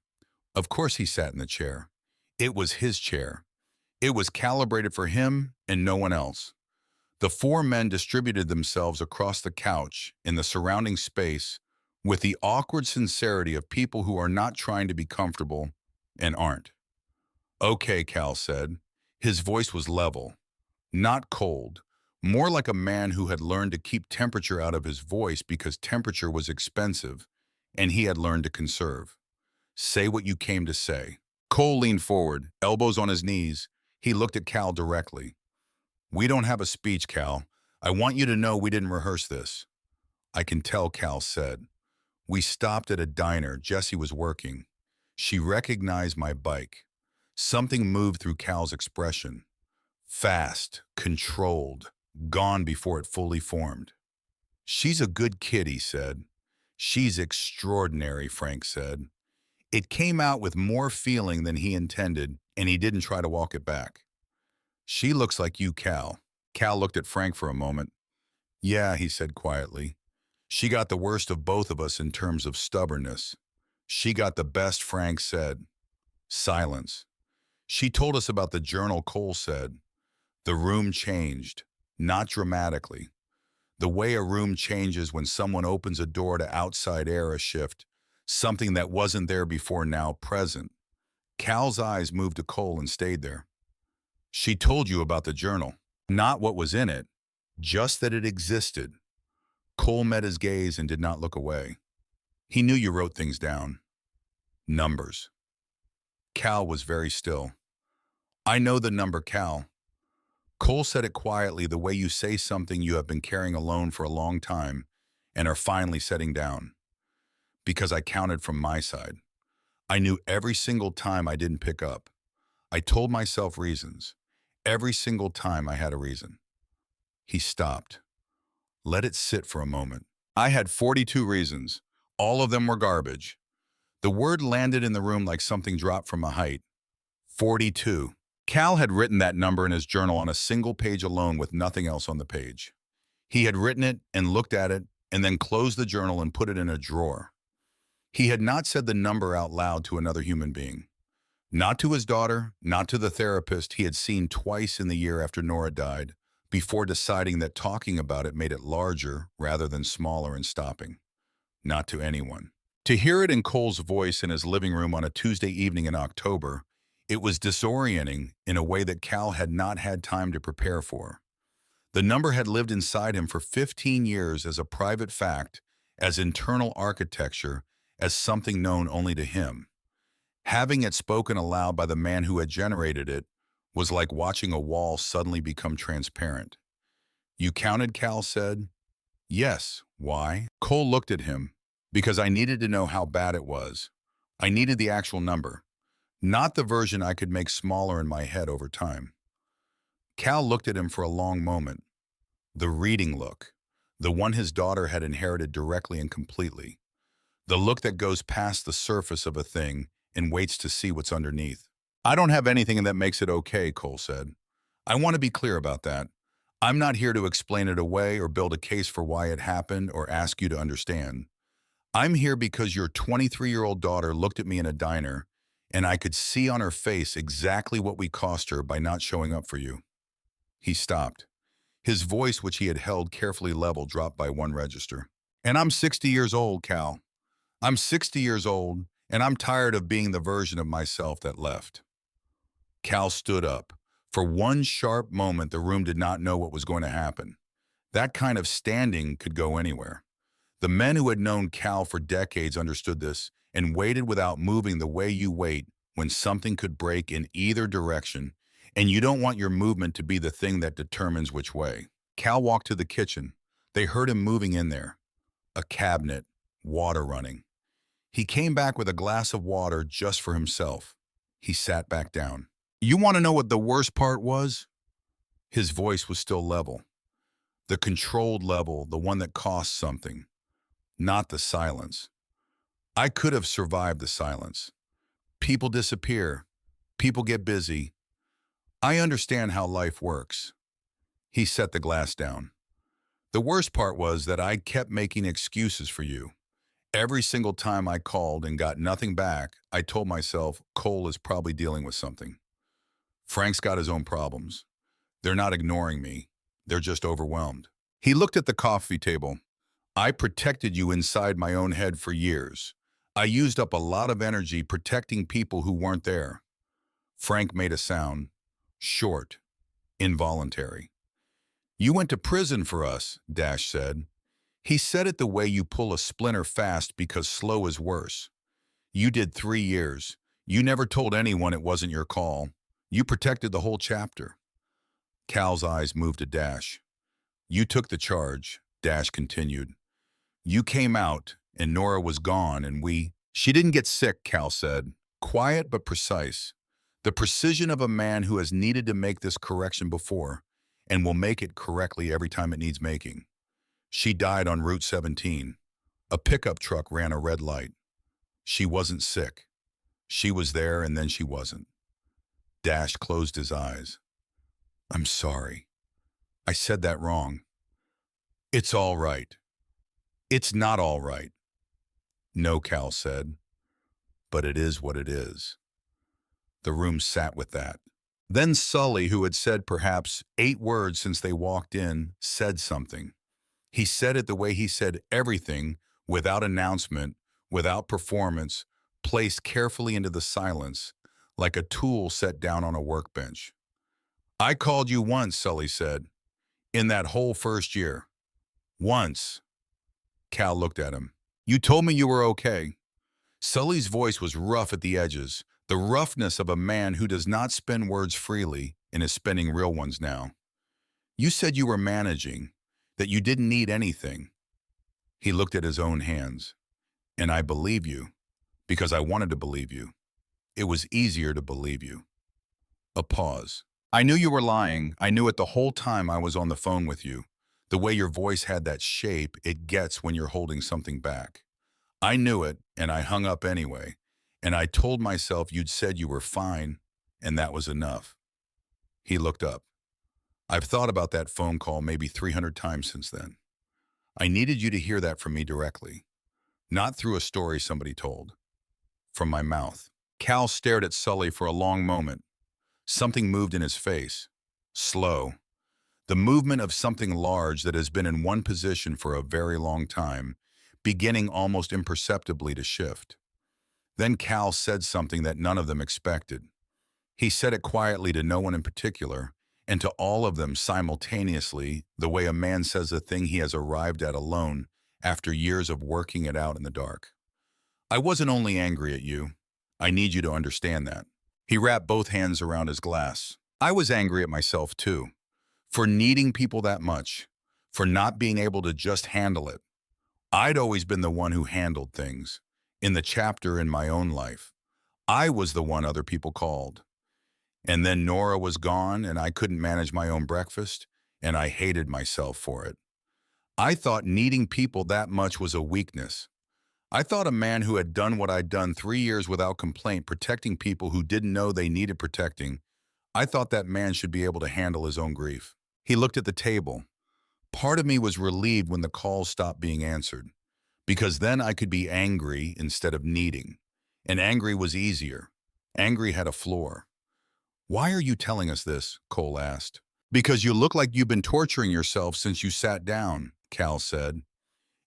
Of course he sat in the chair. It was his chair. It was calibrated for him and no one else. The four men distributed themselves across the couch in the surrounding space with the awkward sincerity of people who are not trying to be comfortable and aren't. Okay, Cal said. His voice was level, not cold, more like a man who had learned to keep temperature out of his voice because temperature was expensive and he had learned to conserve. Say what you came to say. Cole leaned forward, elbows on his knees. He looked at Cal directly. We don't have a speech, Cal. I want you to know we didn't rehearse this. I can tell, Cal said. We stopped at a diner Jessie was working. She recognized my bike. Something moved through Cal's expression. Fast, controlled, gone before it fully formed. She's a good kid, he said. She's extraordinary, Frank said. It came out with more feeling than he intended, and he didn't try to walk it back. She looks like you, Cal. Cal looked at Frank for a moment. Yeah, he said quietly. She got the worst of both of us in terms of stubbornness. She got the best, Frank said. Silence. She told us about the journal, Cole said. The room changed, not dramatically. The way a room changes when someone opens a door to outside air a shift, something that wasn't there before now present. Cal's eyes moved to Cole and stayed there. She told you about the journal, not what was in it, just that it existed. Cole met his gaze and did not look away. He knew you wrote things down. Numbers. Cal was very still. I know the number, Cal. Cole said it quietly, the way you say something you have been carrying alone for a long time and are finally setting down. Because I counted from my side. I knew every single time I didn't pick up. I told myself reasons. Every single time I had a reason. He stopped. Let it sit for a moment. I had 42 reasons. All of them were garbage. The word landed in the room like something dropped from a height. 42. Cal had written that number in his journal on a single page alone with nothing else on the page. He had written it and looked at it and then closed the journal and put it in a drawer. He had not said the number out loud to another human being. Not to his daughter, not to the therapist he had seen twice in the year after Nora died, before deciding that talking about it made it larger rather than smaller and stopping. Not to anyone. To hear it in Cole's voice in his living room on a Tuesday evening in October, it was disorienting in a way that Cal had not had time to prepare for. The number had lived inside him for 15 years as a private fact, as internal architecture, as something known only to him. Having it spoken aloud by the man who had generated it was like watching a wall suddenly become transparent. You counted, Cal said. Yes, Why? Cole looked at him. Because I needed to know how bad it was. I needed the actual number, not the version I could make smaller in my head over time. Cal looked at him for a long moment. The reading look. The one his daughter had inherited directly and completely. The look that goes past the surface of a thing and waits to see what's underneath. I don't have anything that makes it okay, Cole said. I want to be clear about that. I'm not here to explain it away or build a case for why it happened or ask you to understand. I'm here because your 23-year-old daughter looked at me in a diner, and I could see on her face exactly what we cost her by not showing up for you. He stopped. His voice, which he had held carefully level, dropped by one register. And I'm 60 years old, Cal. I'm 60 years old, and I'm tired of being the version of myself that left. Cal stood up. For one sharp moment, the room did not know what was going to happen. That kind of standing could go anywhere. The men who had known Cal for decades understood this and waited without moving the way you wait when something could break in either direction, and you don't want your movement to be the thing that determines which way. Cal walked to the kitchen. They heard him moving in there. A cabinet, water running. He came back with a glass of water just for himself. He sat back down. You want to know what the worst part was? His voice was still level. The controlled level, the one that cost something. Not the silence. I could have survived the silence. People disappear. People get busy. I understand how life works. He set the glass down. The worst part was that I kept making excuses for you. Every single time I called and got nothing back, I told myself Cole is probably dealing with something. Frank's got his own problems. They're not ignoring me. They're just overwhelmed. He looked at the coffee table. I protected you inside my own head for years. I used up a lot of energy protecting people who weren't there. Frank made a sound. Short. Involuntary. You went to prison for us, Dash said. He said it the way you pull a splinter fast because slow is worse. You did 3 years. You never told anyone it wasn't your call. You protected the whole chapter. Cal's eyes moved to Dash. You took the charge, Dash continued. You came out, and Nora was gone, and She didn't get sick, Cal said. Quiet but precise. The precision of a man who has needed to make this correction before, and will make it correctly every time it needs making. She died on Route 17. A pickup truck ran a red light. She wasn't sick. She was there, and then she wasn't. Dash closed his eyes. I'm sorry. I said that wrong. It's all right. It's not all right. No, Cal said. But it is what it is. The room sat with that. Then Sully, who had said perhaps 8 words since they walked in, said something. He said it the way he said everything, without announcement, without performance, placed carefully into the silence, like a tool set down on a workbench. I called you once, Sully said, in that whole first year. Once. Cal looked at him. You told me you were okay. Sully's voice was rough at the edges, the roughness of a man who does not spend words freely and is spending real ones now. You said you were managing, that you didn't need anything. He looked at his own hands. And I believe you, because I wanted to believe you. It was easier to believe you. A pause. I knew you were lying. I knew it the whole time I was on the phone with you. The way your voice had that shape it gets when you're holding something back. I knew it, and I hung up anyway. And I told myself you'd said you were fine, and that was enough. He looked up. I've thought about that phone call maybe 300 times since then. I needed you to hear that from me directly, not through a story somebody told. From my mouth. Cal stared at Sully for a long moment. Something moved in his face. Slow. The movement of something large that has been in one position for a very long time, beginning almost imperceptibly to shift. Then Cal said something that none of them expected. He said it quietly to no one in particular, and to all of them simultaneously, the way a man says a thing he has arrived at alone after years of working it out in the dark. I wasn't only angry at you. I need you to understand that. He wrapped both hands around his glass. I was angry at myself too, for needing people that much, for not being able to just handle it. I'd always been the one who handled things. In the chapter in my own life, I was the one other people called. And then Nora was gone and I couldn't manage my own breakfast, and I hated myself for it. I thought needing people that much was a weakness. I thought a man who had done what I'd done 3 years without complaint, protecting people who didn't know they needed protecting, I thought that man should be able to handle his own grief. He looked at the table. Part of me was relieved when the calls stopped being answered, because then I could be angry instead of needing. And angry was easier. Angry had a floor. "Why are you telling us this?" Cole asked. "Because you look like you've been torturing yourself since you sat down," Cal said.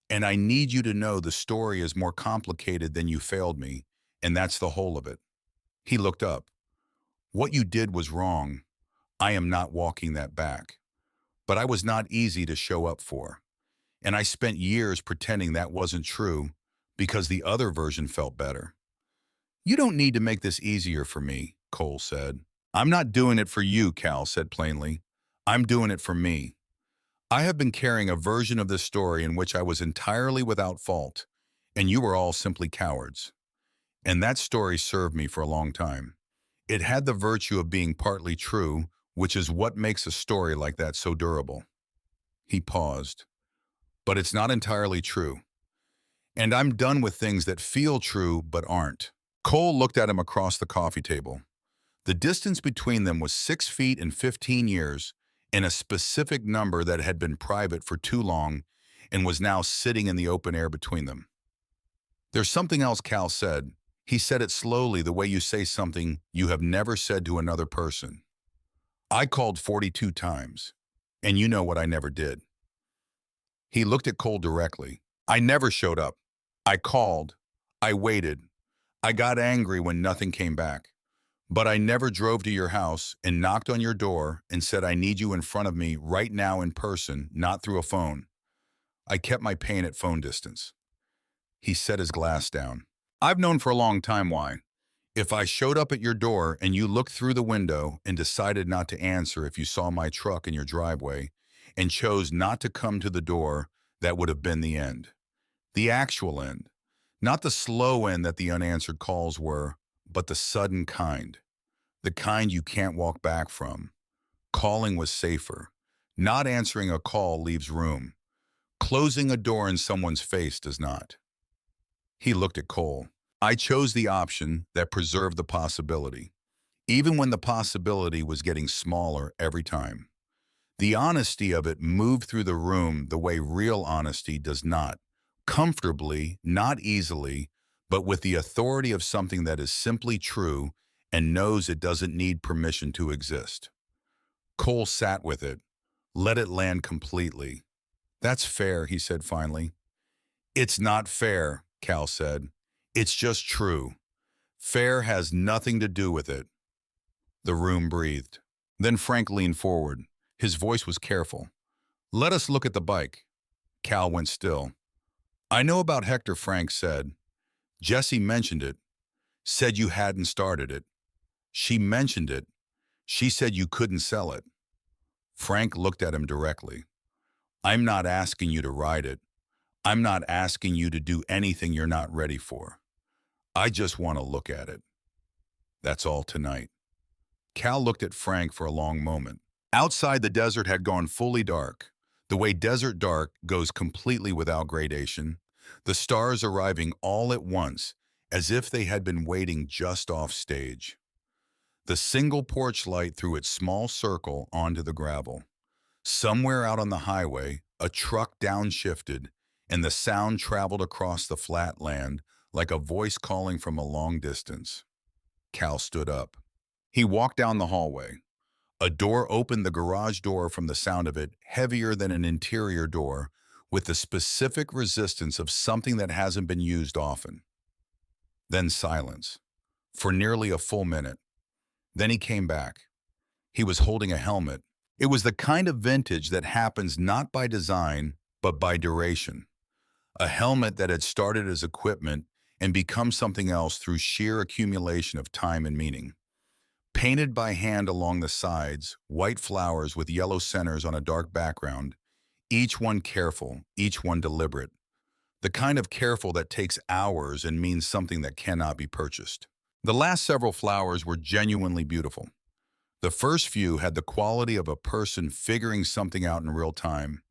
"And I need you to know the story is more complicated than you failed me, and that's the whole of it." He looked up. "What you did was wrong. I am not walking that back. But I was not easy to show up for. And I spent years pretending that wasn't true because the other version felt better." "You don't need to make this easier for me," Cole said. "I'm not doing it for you," Cal said plainly. "I'm doing it for me. I have been carrying a version of this story in which I was entirely without fault, and you were all simply cowards. And that story served me for a long time. It had the virtue of being partly true, which is what makes a story like that so durable." He paused. "But it's not entirely true. And I'm done with things that feel true but aren't." Cole looked at him across the coffee table. The distance between them was 6 feet and 15 years, and a specific number that had been private for too long and was now sitting in the open air between them. "There's something else," Cal said. He said it slowly, the way you say something you have never said to another person. "I called 42 times, and you know what I never did." He looked at Cole directly. "I never showed up. I called. I waited. I got angry when nothing came back. But I never drove to your house and knocked on your door and said I need you in front of me right now in person, not through a phone. I kept my pain at phone distance." He set his glass down. "I've known for a long time why. If I showed up at your door and you looked through the window and decided not to answer if you saw my truck in your driveway and chose not to come to the door, that would have been the end. The actual end. Not the slow end that the unanswered calls were, but the sudden kind. The kind you can't walk back from. Calling was safer. Not answering a call leaves room. Closing a door in someone's face does not." He looked at Cole. "I chose the option that preserved the possibility, even when the possibility was getting smaller every time. The honesty of it moved through the room the way real honesty does not. Comfortably, not easily, but with the authority of something that is simply true and knows it doesn't need permission to exist." Cole sat with it, let it land completely. "That's fair," he said finally. "It's not fair," Cal said. "It's just true. Fair has nothing to do with it." The room breathed. Then Frank leaned forward. His voice was careful. "Let us look at the bike." Cal went still. "I know about Hector," Frank said. "Jessie mentioned it. Said you hadn't started it. She mentioned it. She said you couldn't sell it." Frank looked at him directly. "I'm not asking you to ride it. I'm not asking you to do anything you're not ready for. I just want to look at it. That's all tonight." Cal looked at Frank for a long moment. Outside, the desert had gone fully dark, the way desert dark goes completely without gradation, the stars arriving all at once, as if they had been waiting just off stage. The single porch light threw its small circle onto the gravel. Somewhere out on the highway, a truck downshifted, and the sound traveled across the flat land like a voice calling from a long distance. Cal stood up. He walked down the hallway. A door opened, the garage door, from the sound of it, heavier than an interior door, with the specific resistance of something that hasn't been used often. Then silence. For nearly a full minute. Then he came back. He was holding a helmet. It was the kind of vintage that happens not by design, but by duration. A helmet that had started as equipment and become something else through sheer accumulation of time and meaning. Painted by hand along the sides, white flowers with yellow centers on a dark background, each one careful, each one deliberate. The kind of careful that takes hours and means something that cannot be purchased. The last several flowers were genuinely beautiful. The first few had the quality of a person figuring something out in real time.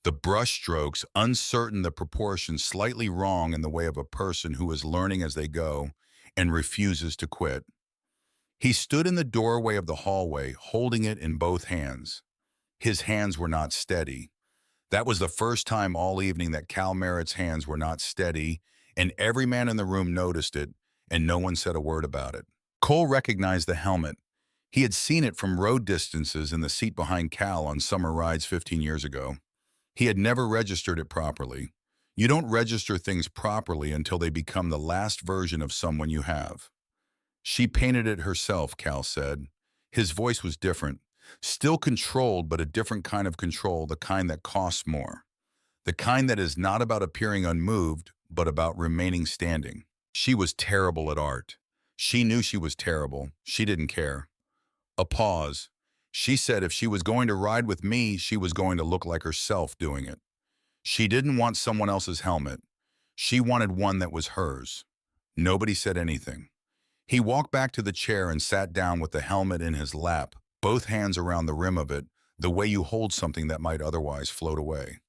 The brush strokes, uncertain, the proportions slightly wrong in the way of a person who is learning as they go and refuses to quit. He stood in the doorway of the hallway, holding it in both hands. His hands were not steady. That was the first time all evening that Cal Merritt's hands were not steady, and every man in the room noticed it, and no one said a word about it. Cole recognized the helmet. He had seen it from road distances in the seat behind Cal on summer rides 15 years ago. He had never registered it properly. You don't register things properly until they become the last version of someone you have. She painted it herself, Cal said. His voice was different. Still controlled, but a different kind of control, the kind that costs more. The kind that is not about appearing unmoved, but about remaining standing. She was terrible at art. She knew she was terrible. She didn't care. A pause. She said if she was going to ride with me, she was going to look like herself doing it. She didn't want someone else's helmet. She wanted one that was hers. Nobody said anything. He walked back to the chair and sat down with the helmet in his lap, both hands around the rim of it, the way you hold something that might otherwise float away.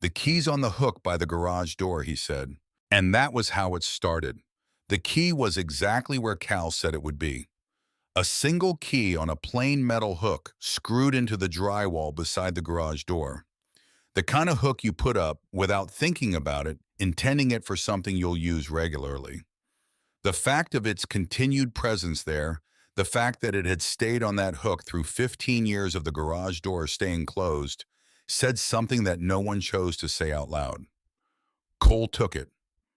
The key's on the hook by the garage door, he said. And that was how it started. The key was exactly where Cal said it would be. A single key on a plain metal hook screwed into the drywall beside the garage door. The kind of hook you put up without thinking about it, intending it for something you'll use regularly. The fact of its continued presence there, the fact that it had stayed on that hook through 15 years of the garage door staying closed, said something that no one chose to say out loud. Cole took it.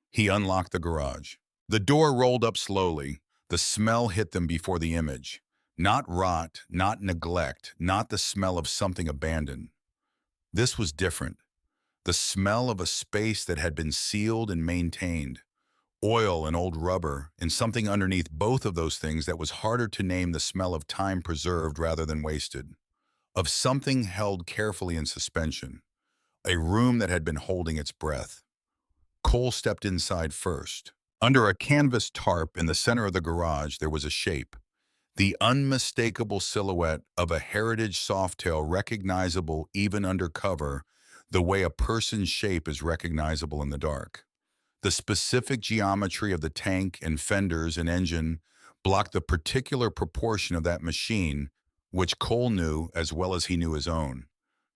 He unlocked the garage. The door rolled up slowly. The smell hit them before the image. Not rot, not neglect, not the smell of something abandoned. This was different. The smell of a space that had been sealed and maintained. Oil and old rubber, and something underneath both of those things that was harder to name, the smell of time preserved rather than wasted. Of something held carefully in suspension. A room that had been holding its breath. Cole stepped inside first. Under a canvas tarp in the center of the garage, there was a shape. The unmistakable silhouette of a heritage softail, recognizable even under cover, the way a person's shape is recognizable in the dark. The specific geometry of the tank and fenders and engine blocked the particular proportion of that machine, which Cole knew as well as he knew his own.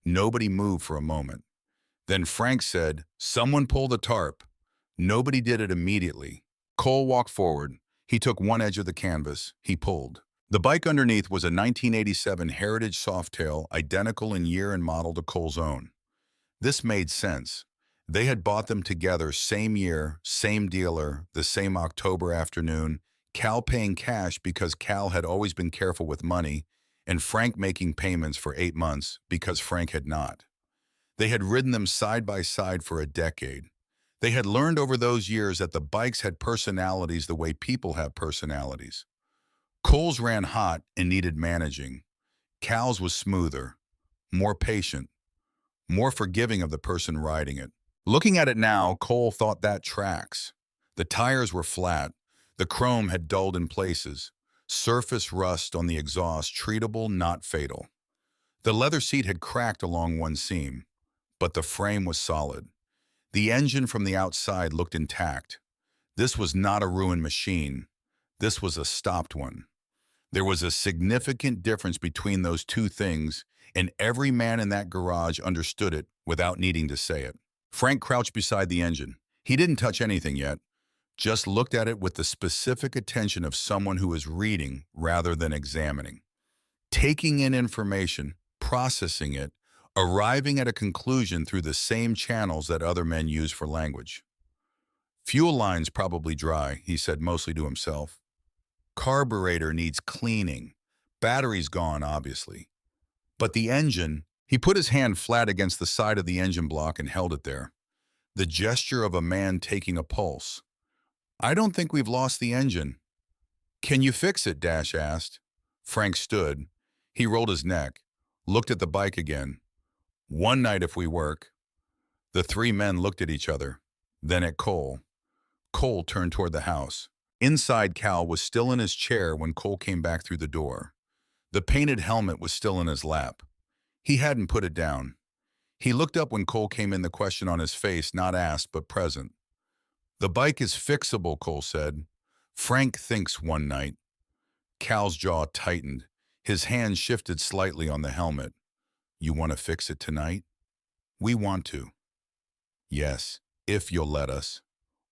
Nobody moved for a moment. Then Frank said, "Someone pull the tarp." Nobody did it immediately. Cole walked forward. He took one edge of the canvas. He pulled. The bike underneath was a 1987 Heritage Softail, identical in year and model to Cole's own. This made sense. They had bought them together, same year, same dealer, the same October afternoon, Cal paying cash because Cal had always been careful with money, and Frank making payments for 8 months because Frank had not. They had ridden them side by side for a decade. They had learned over those years that the bikes had personalities the way people have personalities. Cole's ran hot and needed managing. Cal's was smoother, more patient, more forgiving of the person riding it. Looking at it now, Cole thought that tracks. The tires were flat. The chrome had dulled in places. Surface rust on the exhaust, treatable, not fatal. The leather seat had cracked along one seam, but the frame was solid. The engine from the outside looked intact. This was not a ruined machine. This was a stopped one. There was a significant difference between those two things, and every man in that garage understood it without needing to say it. Frank crouched beside the engine. He didn't touch anything yet, just looked at it with the specific attention of someone who is reading rather than examining. Taking in information, processing it, arriving at a conclusion through the same channels that other men use for language. Fuel line's probably dry, he said mostly to himself. Carburetor needs cleaning. Battery's gone, obviously. But the engine, he put his hand flat against the side of the engine block and held it there. The gesture of a man taking a pulse. "I don't think we've lost the engine." "Can you fix it?" Dash asked. Frank stood. He rolled his neck, looked at the bike again. "One night if we work." The three men looked at each other, then at Cole. Cole turned toward the house. Inside, Cal was still in his chair when Cole came back through the door. The painted helmet was still in his lap. He hadn't put it down. He looked up when Cole came in, the question on his face, not asked but present. "The bike is fixable," Cole said. "Frank thinks one night." Cal's jaw tightened. His hand shifted slightly on the helmet. "You want to fix it tonight?" "We want to." "Yes, if you'll let us."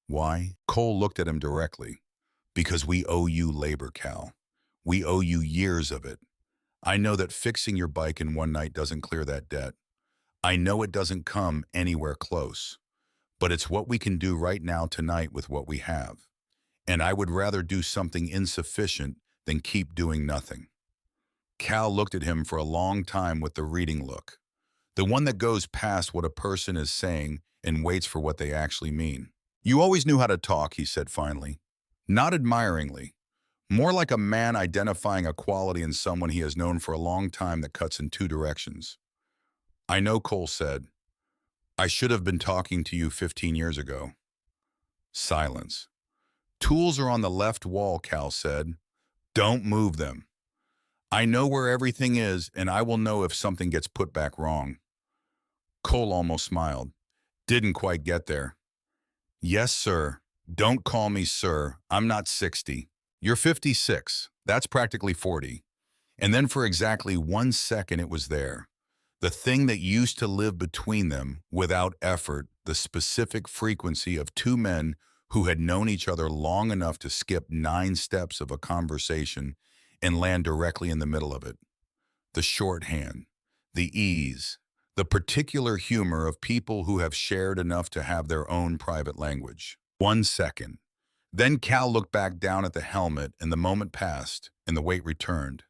"Why?" Cole looked at him directly. "Because we owe you labor, Cal. We owe you years of it. I know that fixing your bike in one night doesn't clear that debt. I know it doesn't come anywhere close. But it's what we can do right now tonight with what we have. And I would rather do something insufficient than keep doing nothing." Cal looked at him for a long time with the reading look, the one that goes past what a person is saying and waits for what they actually mean. "You always knew how to talk," he said finally. Not admiringly, more like a man identifying a quality in someone he has known for a long time that cuts in two directions. "I know," Cole said. "I should have been talking to you 15 years ago." Silence. "Tools are on the left wall," Cal said. "Don't move them. I know where everything is, and I will know if something gets put back wrong." Cole almost smiled. "Didn't quite get there." "Yes, sir. Don't call me sir. I'm not 60. You're 56. That's practically 40. And then for exactly 1 second it was there. The thing that used to live between them, without effort, the specific frequency of two men who had known each other long enough to skip 9 steps of a conversation and land directly in the middle of it. The shorthand, the ease, the particular humor of people who have shared enough to have their own private language. 1 second. Then Cal looked back down at the helmet, and the moment passed, and the weight returned.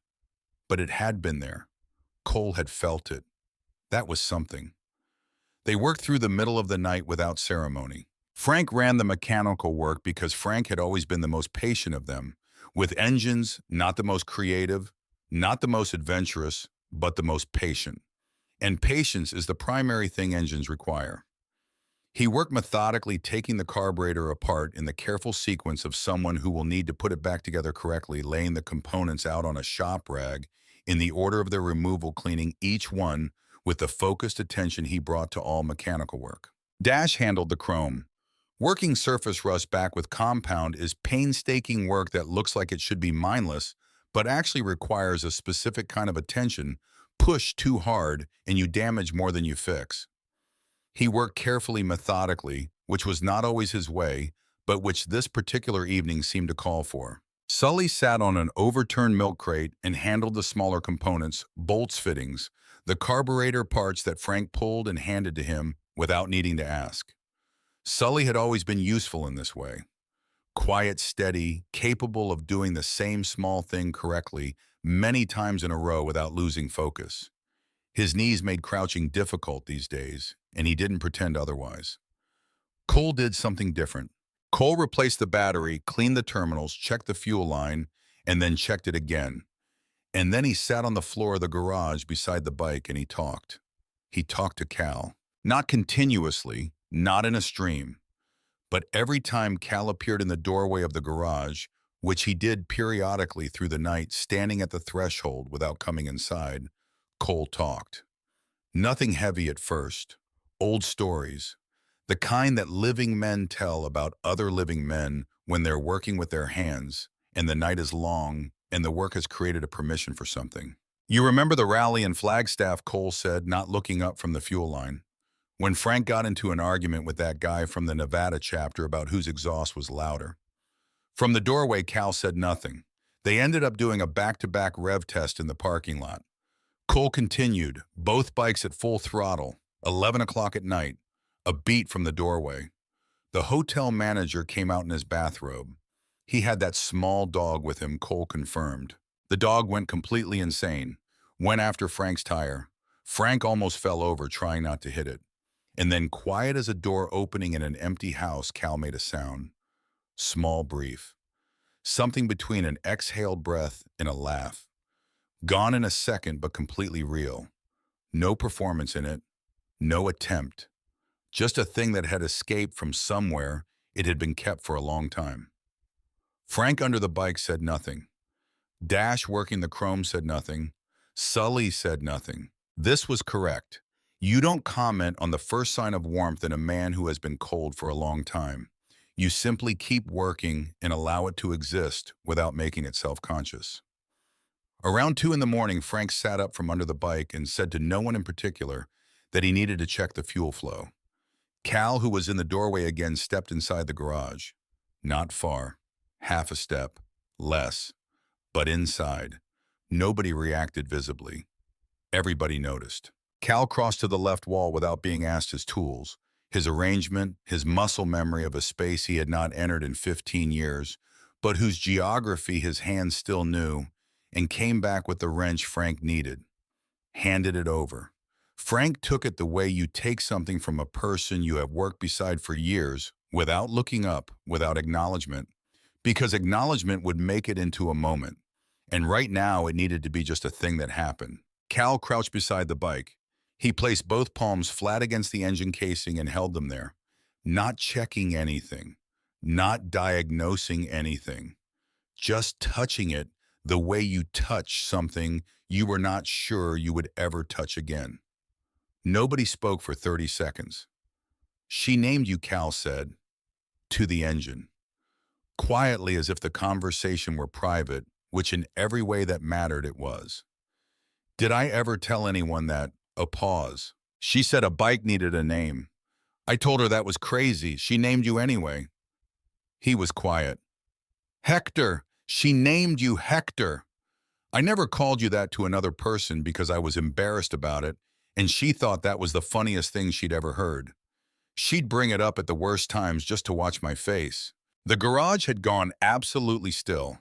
But it had been there. Cole had felt it. That was something. They worked through the middle of the night without ceremony. Frank ran the mechanical work because Frank had always been the most patient of them, with engines, not the most creative, not the most adventurous, but the most patient. And patience is the primary thing engines require. He worked methodically, taking the carburetor apart in the careful sequence of someone who will need to put it back together correctly, laying the components out on a shop rag in the order of their removal, cleaning each one with the focused attention he brought to all mechanical work. Dash handled the chrome. Working surface rust back with compound is painstaking work that looks like it should be mindless, but actually requires a specific kind of attention. Push too hard and you damage more than you fix. He worked carefully, methodically, which was not always his way, but which this particular evening seemed to call for. Sully sat on an overturned milk crate and handled the smaller components, bolts, fittings, the carburetor parts that Frank pulled and handed to him without needing to ask. Sully had always been useful in this way. Quiet, steady, capable of doing the same small thing correctly many times in a row without losing focus. His knees made crouching difficult these days, and he didn't pretend otherwise. Cole did something different. Cole replaced the battery, cleaned the terminals, checked the fuel line, and then checked it again. And then he sat on the floor of the garage beside the bike and he talked. He talked to Cal. Not continuously, not in a stream. But every time Cal appeared in the doorway of the garage, which he did periodically through the night, standing at the threshold without coming inside, Cole talked. Nothing heavy at first. Old stories. The kind that living men tell about other living men when they're working with their hands, and the night is long, and the work has created a permission for something. "You remember the rally in Flagstaff," Cole said, not looking up from the fuel line. "When Frank got into an argument with that guy from the Nevada chapter about whose exhaust was louder." From the doorway, Cal said nothing. They ended up doing a back-to-back rev test in the parking lot. Cole continued, both bikes at full throttle, 11 o'clock at night, a beat from the doorway. The hotel manager came out in his bathrobe. He had that small dog with him, Cole confirmed. The dog went completely insane, went after Frank's tire. Frank almost fell over trying not to hit it. And then, quiet as a door opening in an empty house, Cal made a sound. Small, brief. Something between an exhaled breath and a laugh. Gone in a second, but completely real. No performance in it. No attempt. just a thing that had escaped from somewhere it had been kept for a long time. Frank under the bike said nothing. Dash working the chrome said nothing. Sully said nothing. This was correct. You don't comment on the first sign of warmth in a man who has been cold for a long time. You simply keep working and allow it to exist without making it self-conscious. Around 2 in the morning, Frank sat up from under the bike and said to no one in particular that he needed to check the fuel flow. Cal, who was in the doorway again, stepped inside the garage. Not far. Half a step. Less. But inside. Nobody reacted visibly. Everybody noticed. Cal crossed to the left wall without being asked his tools, his arrangement, his muscle memory of a space he had not entered in 15 years, but whose geography his hands still knew, and came back with the wrench Frank needed. Handed it over. Frank took it the way you take something from a person you have worked beside for years, without looking up, without acknowledgement, because acknowledgement would make it into a moment. And right now, it needed to be just a thing that happened. Cal crouched beside the bike. He placed both palms flat against the engine casing and held them there, not checking anything, not diagnosing anything, just touching it the way you touch something you were not sure you would ever touch again. Nobody spoke for 30 seconds. She named you, Cal said, to the engine. Quietly, as if the conversation were private, which in every way that mattered it was. Did I ever tell anyone that? A pause. She said a bike needed a name. I told her that was crazy. She named you anyway. He was quiet. Hector. She named you Hector. I never called you that to another person because I was embarrassed about it, and she thought that was the funniest thing she'd ever heard. She'd bring it up at the worst times just to watch my face. The garage had gone absolutely still.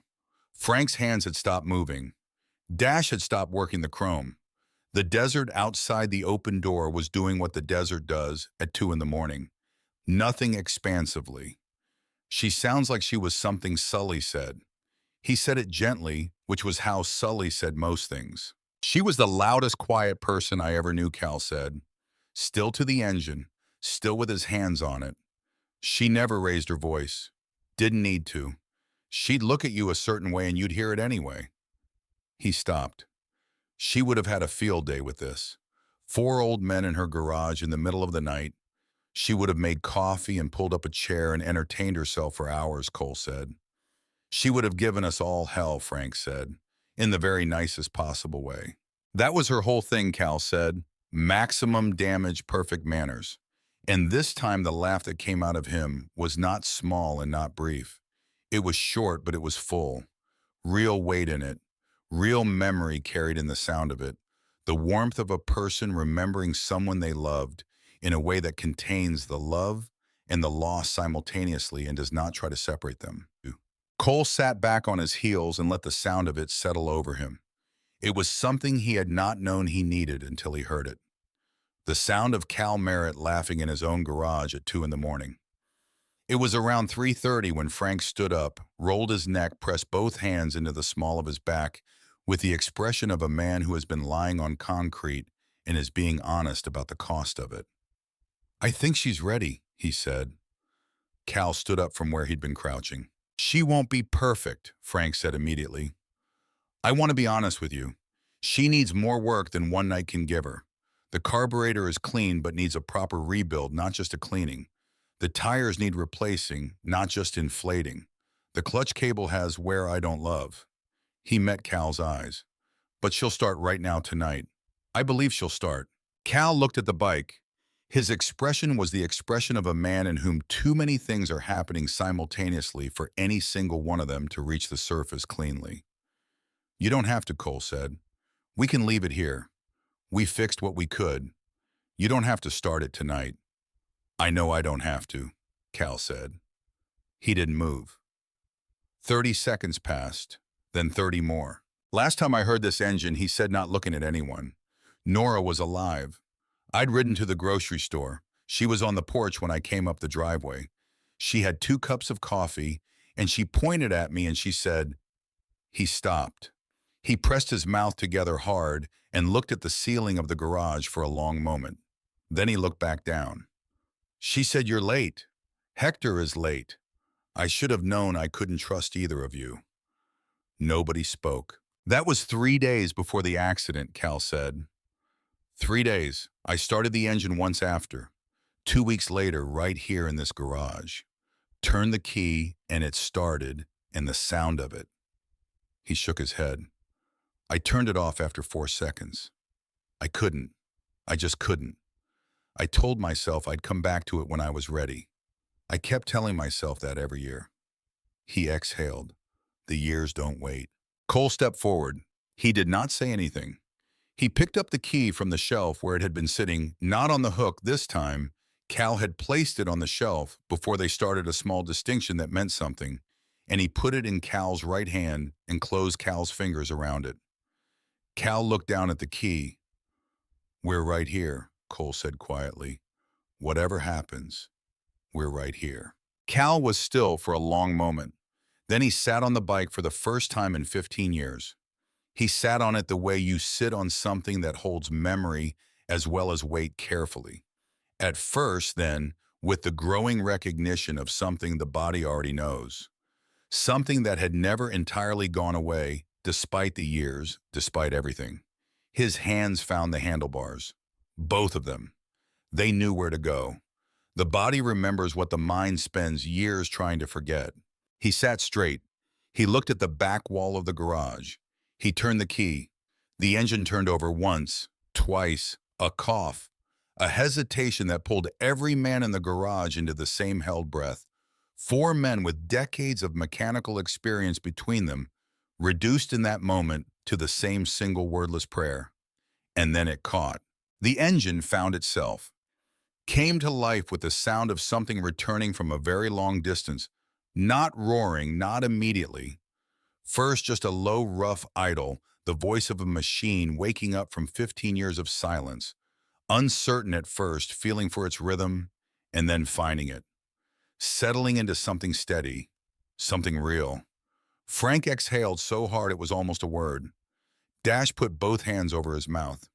Frank's hands had stopped moving. Dash had stopped working the chrome. The desert outside the open door was doing what the desert does at 2 in the morning. Nothing expansively. She sounds like she was something Sully said. He said it gently, which was how Sully said most things. She was the loudest quiet person I ever knew, Cal said. Still to the engine, still with his hands on it. She never raised her voice. Didn't need to. She'd look at you a certain way and you'd hear it anyway. He stopped. She would have had a field day with this. 4 old men in her garage in the middle of the night. She would have made coffee and pulled up a chair and entertained herself for hours, Cole said. She would have given us all hell, Frank said, in the very nicest possible way. That was her whole thing, Cal said. Maximum damage, perfect manners. And this time the laugh that came out of him was not small and not brief. It was short, but it was full. Real weight in it. Real memory carried in the sound of it. The warmth of a person remembering someone they loved in a way that contains the love and the loss simultaneously and does not try to separate them. Cole sat back on his heels and let the sound of it settle over him. It was something he had not known he needed until he heard it. The sound of Cal Merritt laughing in his own garage at 2 in the morning. It was around 3:30 when Frank stood up, rolled his neck, pressed both hands into the small of his back with the expression of a man who has been lying on concrete and is being honest about the cost of it. I think she's ready, he said. Cal stood up from where he'd been crouching. She won't be perfect, Frank said immediately. I want to be honest with you. She needs more work than one night can give her. The carburetor is clean but needs a proper rebuild, not just a cleaning. The tires need replacing, not just inflating. The clutch cable has wear I don't love. He met Cal's eyes. But she'll start right now tonight. I believe she'll start. Cal looked at the bike. His expression was the expression of a man in whom too many things are happening simultaneously for any single one of them to reach the surface cleanly. You don't have to, Cole said. We can leave it here. We fixed what we could. You don't have to start it tonight. I know I don't have to, Cal said. He didn't move. 30 seconds passed, then 30 more. Last time I heard this engine, he said, not looking at anyone. Nora was alive. I'd ridden to the grocery store. She was on the porch when I came up the driveway. She had 2 cups of coffee, and she pointed at me and she said, he stopped. He pressed his mouth together hard and looked at the ceiling of the garage for a long moment. Then he looked back down. She said, "You're late. Hector is late. I should have known I couldn't trust either of you." Nobody spoke. "That was 3 days before the accident," Cal said. 3 days. I started the engine once after. 2 weeks later, right here in this garage. Turned the key and it started, and the sound of it." He shook his head. "I turned it off after 4 seconds. I couldn't. I just couldn't. I told myself I'd come back to it when I was ready. I kept telling myself that every year." He exhaled. "The years don't wait." Cole stepped forward. He did not say anything. He picked up the key from the shelf where it had been sitting, not on the hook this time. Cal had placed it on the shelf before they started a small distinction that meant something, and he put it in Cal's right hand and closed Cal's fingers around it. Cal looked down at the key. "We're right here," Cole said quietly. "Whatever happens, we're right here." Cal was still for a long moment. Then he sat on the bike for the first time in 15 years. He sat on it the way you sit on something that holds memory as well as weight carefully. At first, then, with the growing recognition of something the body already knows. Something that had never entirely gone away, despite the years, despite everything. His hands found the handlebars. Both of them. They knew where to go. The body remembers what the mind spends years trying to forget. He sat straight. He looked at the back wall of the garage. He turned the key. The engine turned over once, twice, a cough, a hesitation that pulled every man in the garage into the same held breath. 4 men with decades of mechanical experience between them, reduced in that moment to the same single wordless prayer. And then it caught. The engine found itself, came to life with the sound of something returning from a very long distance, not roaring, not immediately. First, just a low, rough idle, the voice of a machine waking up from 15 years of silence, uncertain at first, feeling for its rhythm, and then finding it, settling into something steady, something real. Frank exhaled so hard it was almost a word. Dash put both hands over his mouth.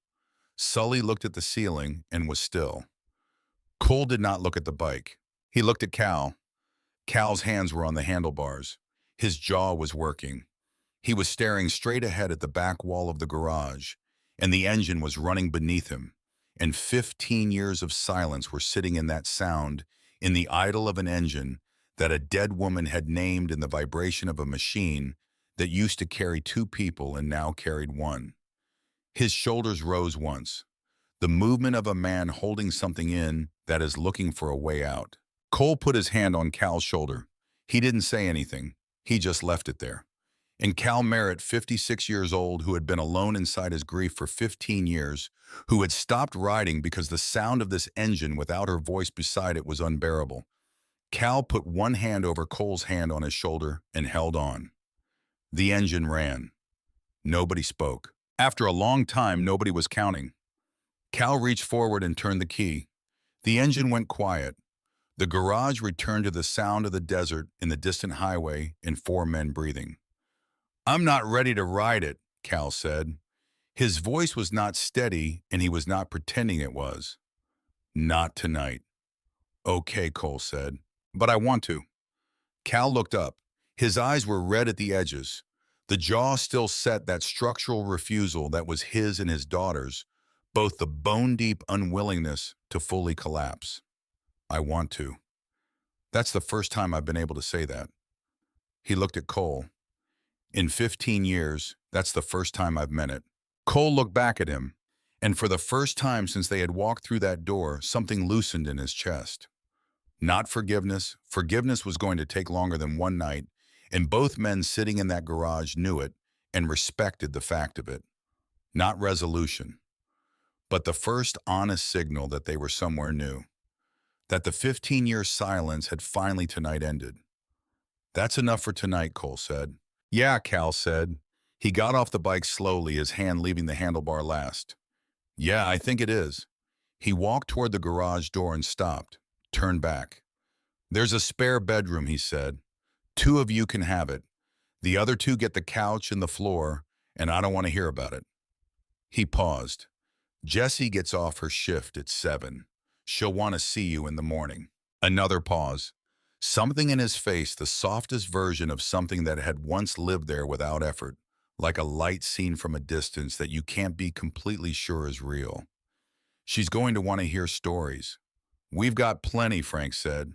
Sully looked at the ceiling and was still. Cole did not look at the bike. He looked at Cal. Cal's hands were on the handlebars. His jaw was working. He was staring straight ahead at the back wall of the garage, and the engine was running beneath him. And 15 years of silence were sitting in that sound, in the idle of an engine that a dead woman had named, in the vibration of a machine that used to carry 2 people and now carried 1. His shoulders rose once, the movement of a man holding something in that is looking for a way out. Cole put his hand on Cal's shoulder. He didn't say anything. He just left it there. And Cal Merritt, 56 years old, who had been alone inside his grief for 15 years, who had stopped riding because the sound of this engine without her voice beside it was unbearable. Cal put one hand over Cole's hand on his shoulder and held on. The engine ran. Nobody spoke. After a long time, nobody was counting. Cal reached forward and turned the key. The engine went quiet. The garage returned to the sound of the desert in the distant highway and 4 men breathing. "I'm not ready to ride it," Cal said. His voice was not steady, and he was not pretending it was. "Not tonight." "Okay," Cole said, "but I want to." Cal looked up. His eyes were red at the edges. The jaw still set that structural refusal that was his and his daughter's, both the bone-deep unwillingness to fully collapse. "I want to." That's the first time I've been able to say that. He looked at Cole. "In 15 years, that's the first time I've meant it." Cole looked back at him, and for the first time since they had walked through that door, something loosened in his chest. Not forgiveness. Forgiveness was going to take longer than one night, and both men sitting in that garage knew it and respected the fact of it. Not resolution, but the first honest signal that they were somewhere new, that the 15-year silence had finally tonight ended. "That's enough for tonight," Cole said. "Yeah," Cal said. He got off the bike slowly, his hand leaving the handlebar last. "Yeah, I think it is." He walked toward the garage door and stopped, turned back. "There's a spare bedroom," he said. "2 of you can have it. The other 2 get the couch and the floor, and I don't want to hear about it." He paused. "Jessie gets off her shift at 7. She'll want to see you in the morning." Another pause. Something in his face, the softest version of something that had once lived there without effort, like a light seen from a distance that you can't be completely sure is real. She's going to want to hear stories. We've got plenty, Frank said.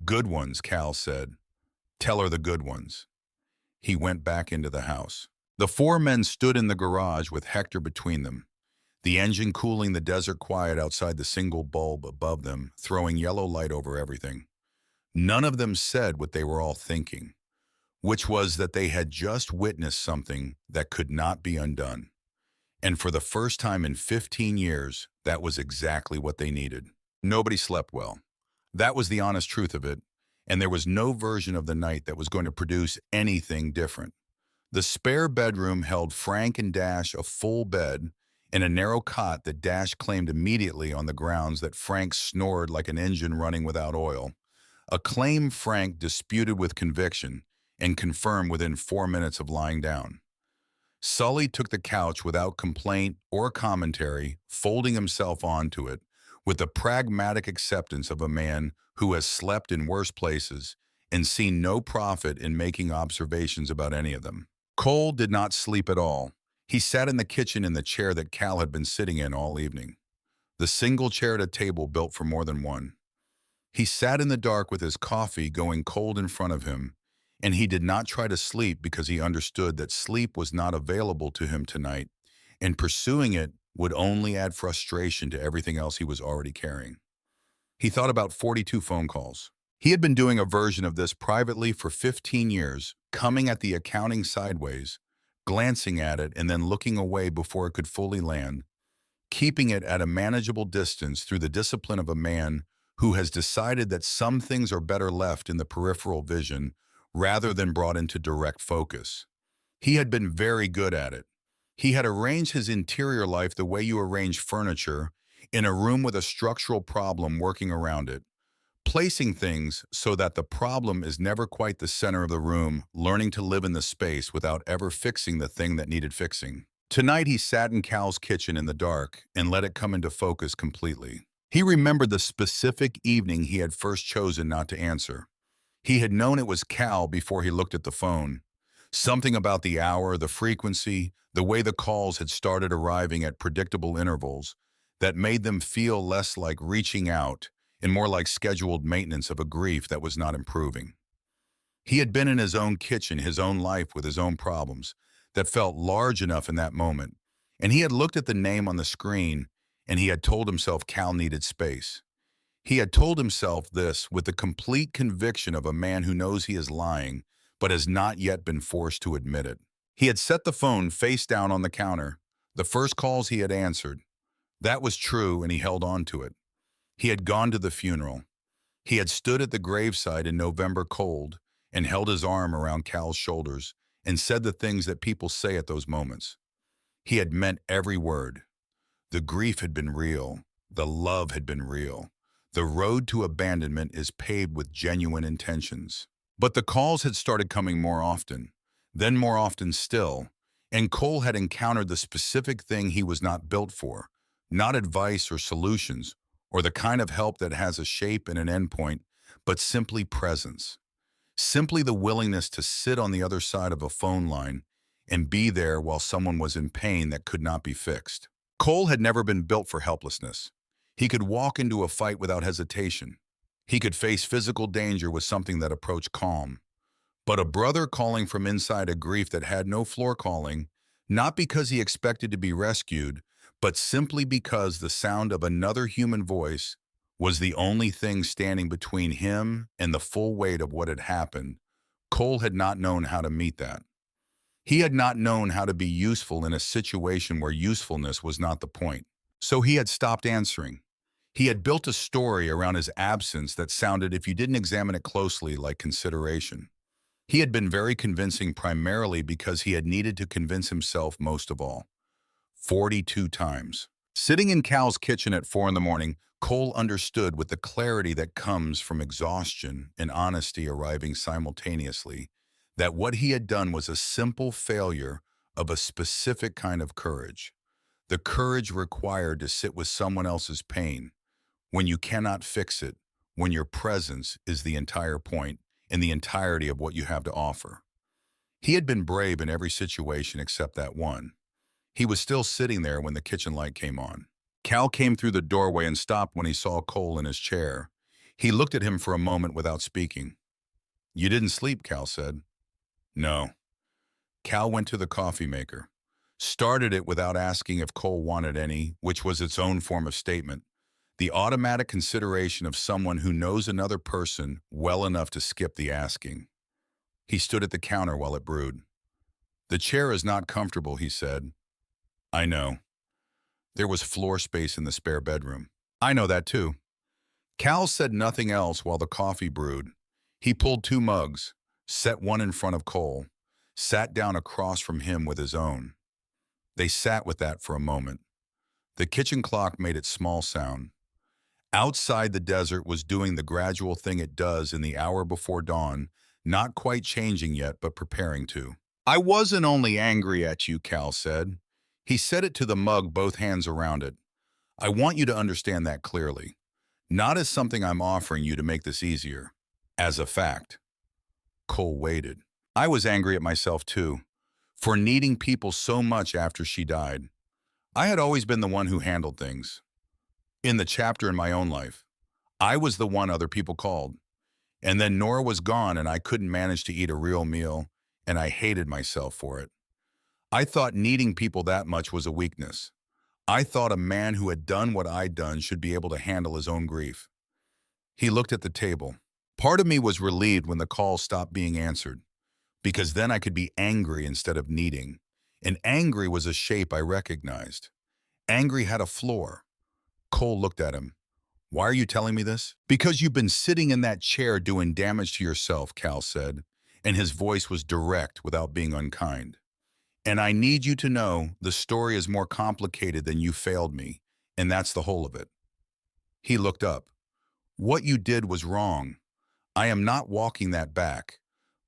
Good ones, Cal said. Tell her the good ones. He went back into the house. The four men stood in the garage with Hector between them, the engine cooling the desert quiet outside the single bulb above them, throwing yellow light over everything. None of them said what they were all thinking, which was that they had just witnessed something that could not be undone. And for the first time in 15 years, that was exactly what they needed. Nobody slept well. That was the honest truth of it, and there was no version of the night that was going to produce anything different. The spare bedroom held Frank and Dash a full bed and a narrow cot that Dash claimed immediately on the grounds that Frank snored like an engine running without oil, a claim Frank disputed with conviction and confirmed within 4 minutes of lying down. Sully took the couch without complaint or commentary, folding himself onto it with the pragmatic acceptance of a man who has slept in worse places and seen no profit in making observations about any of them. Cole did not sleep at all. He sat in the kitchen in the chair that Cal had been sitting in all evening, the single chair at a table built for more than one. He sat in the dark with his coffee going cold in front of him, and he did not try to sleep because he understood that sleep was not available to him tonight, and pursuing it would only add frustration to everything else he was already carrying. He thought about 42 phone calls. He had been doing a version of this privately for 15 years, coming at the accounting sideways, glancing at it and then looking away before it could fully land, keeping it at a manageable distance through the discipline of a man who has decided that some things are better left in the peripheral vision rather than brought into direct focus. He had been very good at it. He had arranged his interior life the way you arrange furniture in a room with a structural problem working around it, placing things so that the problem is never quite the center of the room, learning to live in the space without ever fixing the thing that needed fixing. Tonight he sat in Cal's kitchen in the dark and let it come into focus completely. He remembered the specific evening he had first chosen not to answer. He had known it was Cal before he looked at the phone. Something about the hour, the frequency, the way the calls had started arriving at predictable intervals that made them feel less like reaching out and more like scheduled maintenance of a grief that was not improving. He had been in his own kitchen, his own life with his own problems that felt large enough in that moment, and he had looked at the name on the screen and he had told himself Cal needed space. He had told himself this with the complete conviction of a man who knows he is lying, but has not yet been forced to admit it. He had set the phone face down on the counter, the first calls he had answered. That was true, and he held on to it. He had gone to the funeral. He had stood at the graveside in November cold and held his arm around Cal's shoulders and said the things that people say at those moments. He had meant every word. The grief had been real. The love had been real. The road to abandonment is paved with genuine intentions. But the calls had started coming more often, then more often still, and Cole had encountered the specific thing he was not built for, not advice or solutions, or the kind of help that has a shape and an endpoint, but simply presence. Simply the willingness to sit on the other side of a phone line and be there while someone was in pain that could not be fixed. Cole had never been built for helplessness. He could walk into a fight without hesitation. He could face physical danger with something that approached calm. But a brother calling from inside a grief that had no floor calling, not because he expected to be rescued, but simply because the sound of another human voice was the only thing standing between him and the full weight of what had happened. Cole had not known how to meet that. He had not known how to be useful in a situation where usefulness was not the point. So he had stopped answering. He had built a story around his absence that sounded, if you didn't examine it closely, like consideration. He had been very convincing primarily because he had needed to convince himself most of all. 42 times. Sitting in Cal's kitchen at 4 in the morning, Cole understood with the clarity that comes from exhaustion and honesty arriving simultaneously that what he had done was a simple failure of a specific kind of courage. The courage required to sit with someone else's pain when you cannot fix it when your presence is the entire point and the entirety of what you have to offer. He had been brave in every situation except that one. He was still sitting there when the kitchen light came on. Cal came through the doorway and stopped when he saw Cole in his chair. He looked at him for a moment without speaking. "You didn't sleep," Cal said. "No." Cal went to the coffee maker, started it without asking if Cole wanted any, which was its own form of statement. The automatic consideration of someone who knows another person well enough to skip the asking. He stood at the counter while it brewed. "The chair is not comfortable," he said. "I know." There was floor space in the spare bedroom. "I know that too." Cal said nothing else while the coffee brewed. He pulled two mugs, set one in front of Cole, sat down across from him with his own. They sat with that for a moment. The kitchen clock made its small sound. Outside, the desert was doing the gradual thing it does in the hour before dawn, not quite changing yet, but preparing to. "I wasn't only angry at you," Cal said. He said it to the mug, both hands around it. "I want you to understand that clearly. Not as something I'm offering you to make this easier. As a fact." Cole waited. "I was angry at myself too, for needing people so much after she died. I had always been the one who handled things. In the chapter in my own life, I was the one other people called. And then Nora was gone and I couldn't manage to eat a real meal, and I hated myself for it. I thought needing people that much was a weakness. I thought a man who had done what I'd done should be able to handle his own grief." He looked at the table. "Part of me was relieved when the call stopped being answered, because then I could be angry instead of needing. And angry was a shape I recognized. Angry had a floor." Cole looked at him. "Why are you telling me this?" "Because you've been sitting in that chair doing damage to yourself," Cal said, and his voice was direct without being unkind. "And I need you to know the story is more complicated than you failed me, and that's the whole of it." He looked up. "What you did was wrong. I am not walking that back.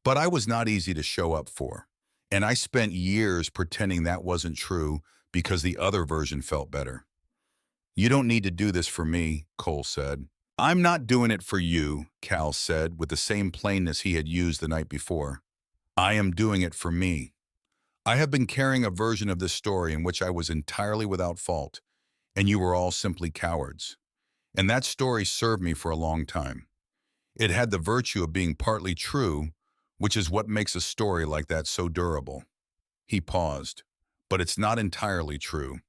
But I was not easy to show up for. And I spent years pretending that wasn't true because the other version felt better." "You don't need to do this for me," Cole said. "I'm not doing it for you," Cal said with the same plainness he had used the night before. "I am doing it for me. I have been carrying a version of this story in which I was entirely without fault, and you were all simply cowards. And that story served me for a long time. It had the virtue of being partly true, which is what makes a story like that so durable." He paused. "But it's not entirely true.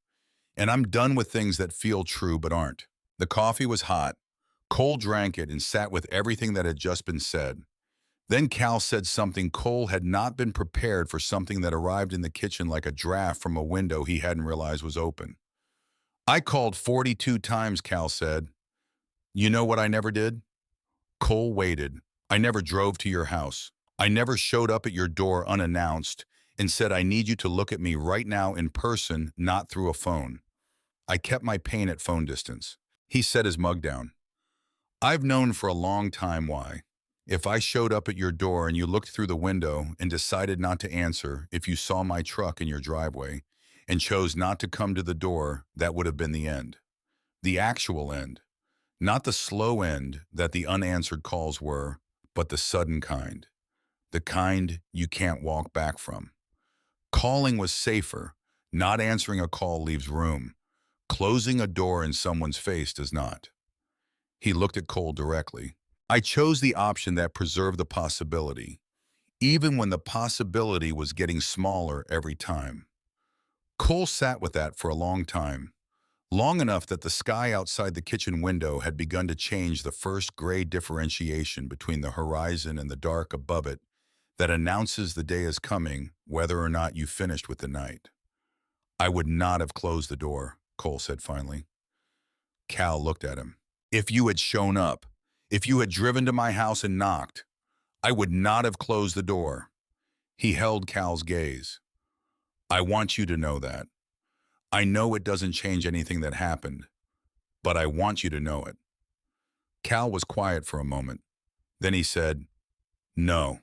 And I'm done with things that feel true but aren't." The coffee was hot. Cole drank it and sat with everything that had just been said. Then Cal said something Cole had not been prepared for, something that arrived in the kitchen like a draft from a window he hadn't realized was open. "I called 42 times," Cal said. "You know what I never did?" Cole waited. "I never drove to your house. I never showed up at your door unannounced and said, 'I need you to look at me right now in person, not through a phone.' I kept my pain at phone distance." He set his mug down. "I've known for a long time why. If I showed up at your door and you looked through the window and decided not to answer, if you saw my truck in your driveway and chose not to come to the door, that would have been the end. The actual end. Not the slow end that the unanswered calls were, but the sudden kind. The kind you can't walk back from. Calling was safer. Not answering a call leaves room. Closing a door in someone's face does not." He looked at Cole directly. "I chose the option that preserved the possibility, even when the possibility was getting smaller every time." Cole sat with that for a long time, long enough that the sky outside the kitchen window had begun to change the first gray differentiation between the horizon and the dark above it that announces the day is coming, whether or not you finished with the night. "I would not have closed the door," Cole said finally. Cal looked at him. "If you had shown up, if you had driven to my house and knocked, I would not have closed the door." He held Cal's gaze. "I want you to know that. I know it doesn't change anything that happened, but I want you to know it." Cal was quiet for a moment. Then he said, "No,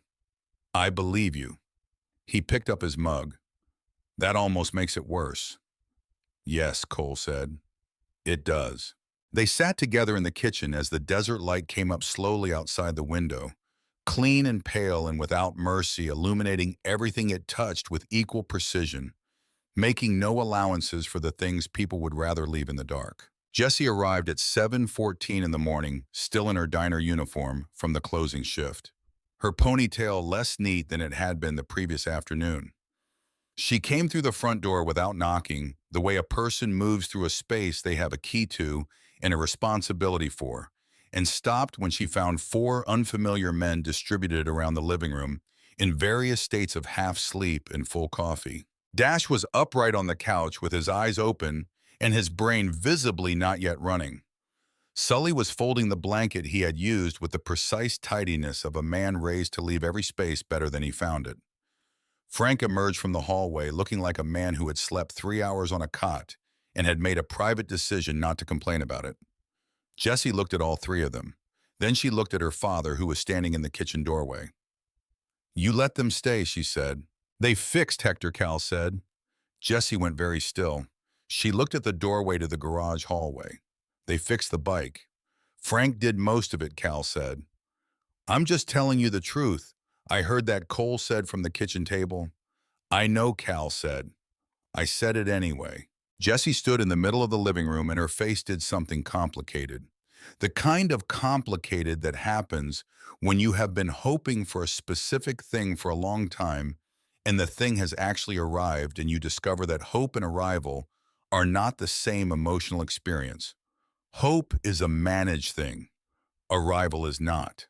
I believe you." He picked up his mug. "That almost makes it worse." "Yes," Cole said. "It does." They sat together in the kitchen as the desert light came up slowly outside the window, clean and pale and without mercy, illuminating everything it touched with equal precision, making no allowances for the things people would rather leave in the dark. Jessie arrived at 7:14 in the morning, still in her diner uniform from the closing shift, her ponytail less neat than it had been the previous afternoon. She came through the front door without knocking, the way a person moves through a space they have a key to and a responsibility for, and stopped when she found four unfamiliar men distributed around the living room in various states of half sleep and full coffee. Dash was upright on the couch with his eyes open and his brain visibly not yet running. Sully was folding the blanket he had used with the precise tidiness of a man raised to leave every space better than he found it. Frank emerged from the hallway looking like a man who had slept 3 hours on a cot and had made a private decision not to complain about it. Jessie looked at all three of them. Then she looked at her father, who was standing in the kitchen doorway. "You let them stay," she said. "They fixed Hector," Cal said. Jessie went very still. She looked at the doorway to the garage hallway. "They fixed the bike." "Frank did most of it," Cal said. "I'm just telling you the truth," I heard that Cole said from the kitchen table. "I know," Cal said. "I said it anyway." Jessie stood in the middle of the living room and her face did something complicated. The kind of complicated that happens when you have been hoping for a specific thing for a long time and the thing has actually arrived and you discover that hope and arrival are not the same emotional experience. Hope is a managed thing. Arrival is not.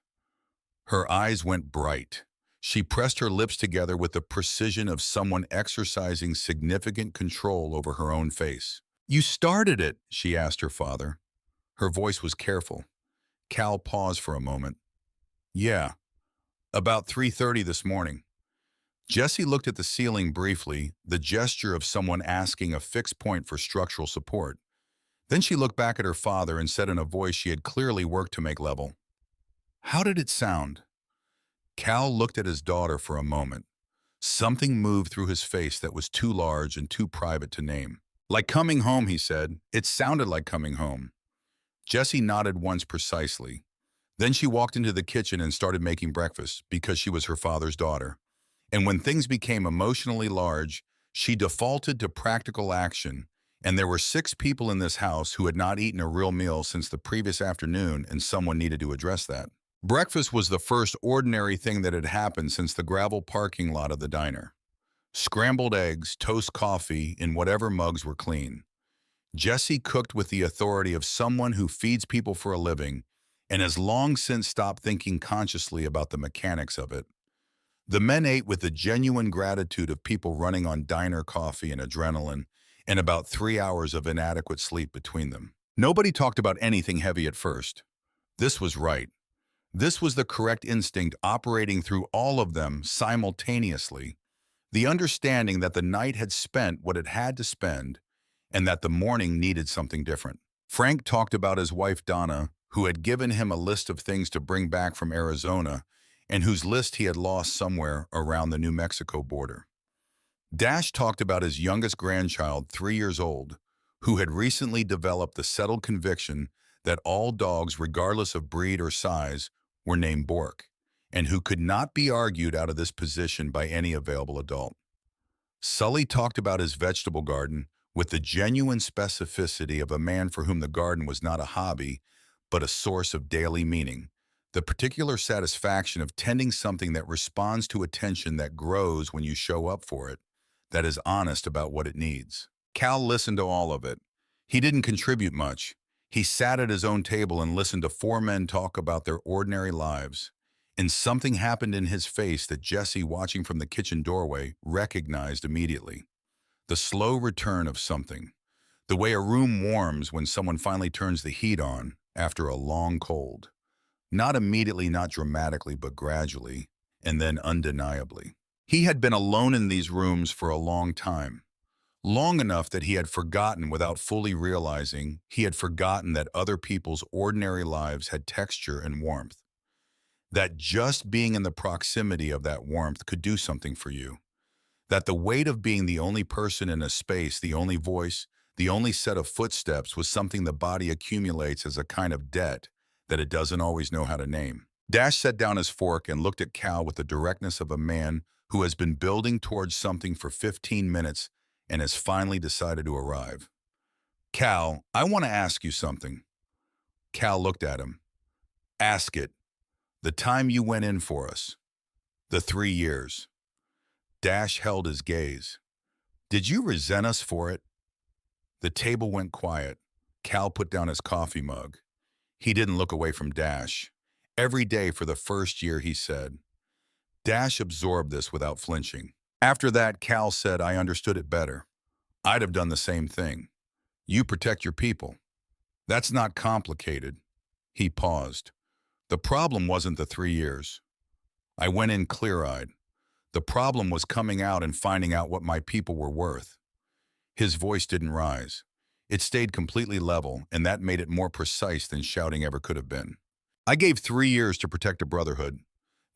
Her eyes went bright. She pressed her lips together with the precision of someone exercising significant control over her own face. "You started it," she asked her father. Her voice was careful. Cal paused for a moment. "Yeah, about 3:30 this morning." Jessie looked at the ceiling briefly, the gesture of someone asking a fixed point for structural support. Then she looked back at her father and said in a voice she had clearly worked to make level, "How did it sound?" Cal looked at his daughter for a moment. Something moved through his face that was too large and too private to name. "Like coming home," he said. "It sounded like coming home." Jessie nodded once precisely. Then she walked into the kitchen and started making breakfast because she was her father's daughter. And when things became emotionally large, she defaulted to practical action, and there were 6 people in this house who had not eaten a real meal since the previous afternoon, and someone needed to address that. Breakfast was the first ordinary thing that had happened since the gravel parking lot of the diner. Scrambled eggs, toast coffee, in whatever mugs were clean. Jessie cooked with the authority of someone who feeds people for a living and has long since stopped thinking consciously about the mechanics of it. The men ate with the genuine gratitude of people running on diner coffee and adrenaline and about 3 hours of inadequate sleep between them. Nobody talked about anything heavy at first. This was right. This was the correct instinct operating through all of them simultaneously, the understanding that the night had spent what it had to spend and that the morning needed something different. Frank talked about his wife Donna, who had given him a list of things to bring back from Arizona and whose list he had lost somewhere around the New Mexico border. Dash talked about his youngest grandchild, 3 years old, who had recently developed the settled conviction that all dogs, regardless of breed or size, were named Bork, and who could not be argued out of this position by any available adult. Sully talked about his vegetable garden with the genuine specificity of a man for whom the garden was not a hobby, but a source of daily meaning, the particular satisfaction of tending something that responds to attention that grows when you show up for it, that is honest about what it needs. Cal listened to all of it. He didn't contribute much. He sat at his own table and listened to 4 men talk about their ordinary lives. And something happened in his face that Jessie, watching from the kitchen doorway, recognized immediately. The slow return of something. The way a room warms when someone finally turns the heat on after a long cold. Not immediately, not dramatically, but gradually, and then undeniably. He had been alone in these rooms for a long time. Long enough that he had forgotten, without fully realizing, he had forgotten that other people's ordinary lives had texture and warmth. That just being in the proximity of that warmth could do something for you. That the weight of being the only person in a space, the only voice, The only set of footsteps was something the body accumulates as a kind of debt that it doesn't always know how to name. Dash set down his fork and looked at Cal with the directness of a man who has been building towards something for 15 minutes and has finally decided to arrive. Cal, I want to ask you something. Cal looked at him. Ask it. The time you went in for us. The 3 years. Dash held his gaze. Did you resent us for it? The table went quiet. Cal put down his coffee mug. He didn't look away from Dash. Every day for the first year, he said. Dash absorbed this without flinching. After that, Cal said, I understood it better. I'd have done the same thing. You protect your people. That's not complicated. He paused. The problem wasn't the 3 years. I went in clear-eyed. The problem was coming out and finding out what my people were worth. His voice didn't rise. It stayed completely level, and that made it more precise than shouting ever could have been. I gave 3 years to protect a brotherhood.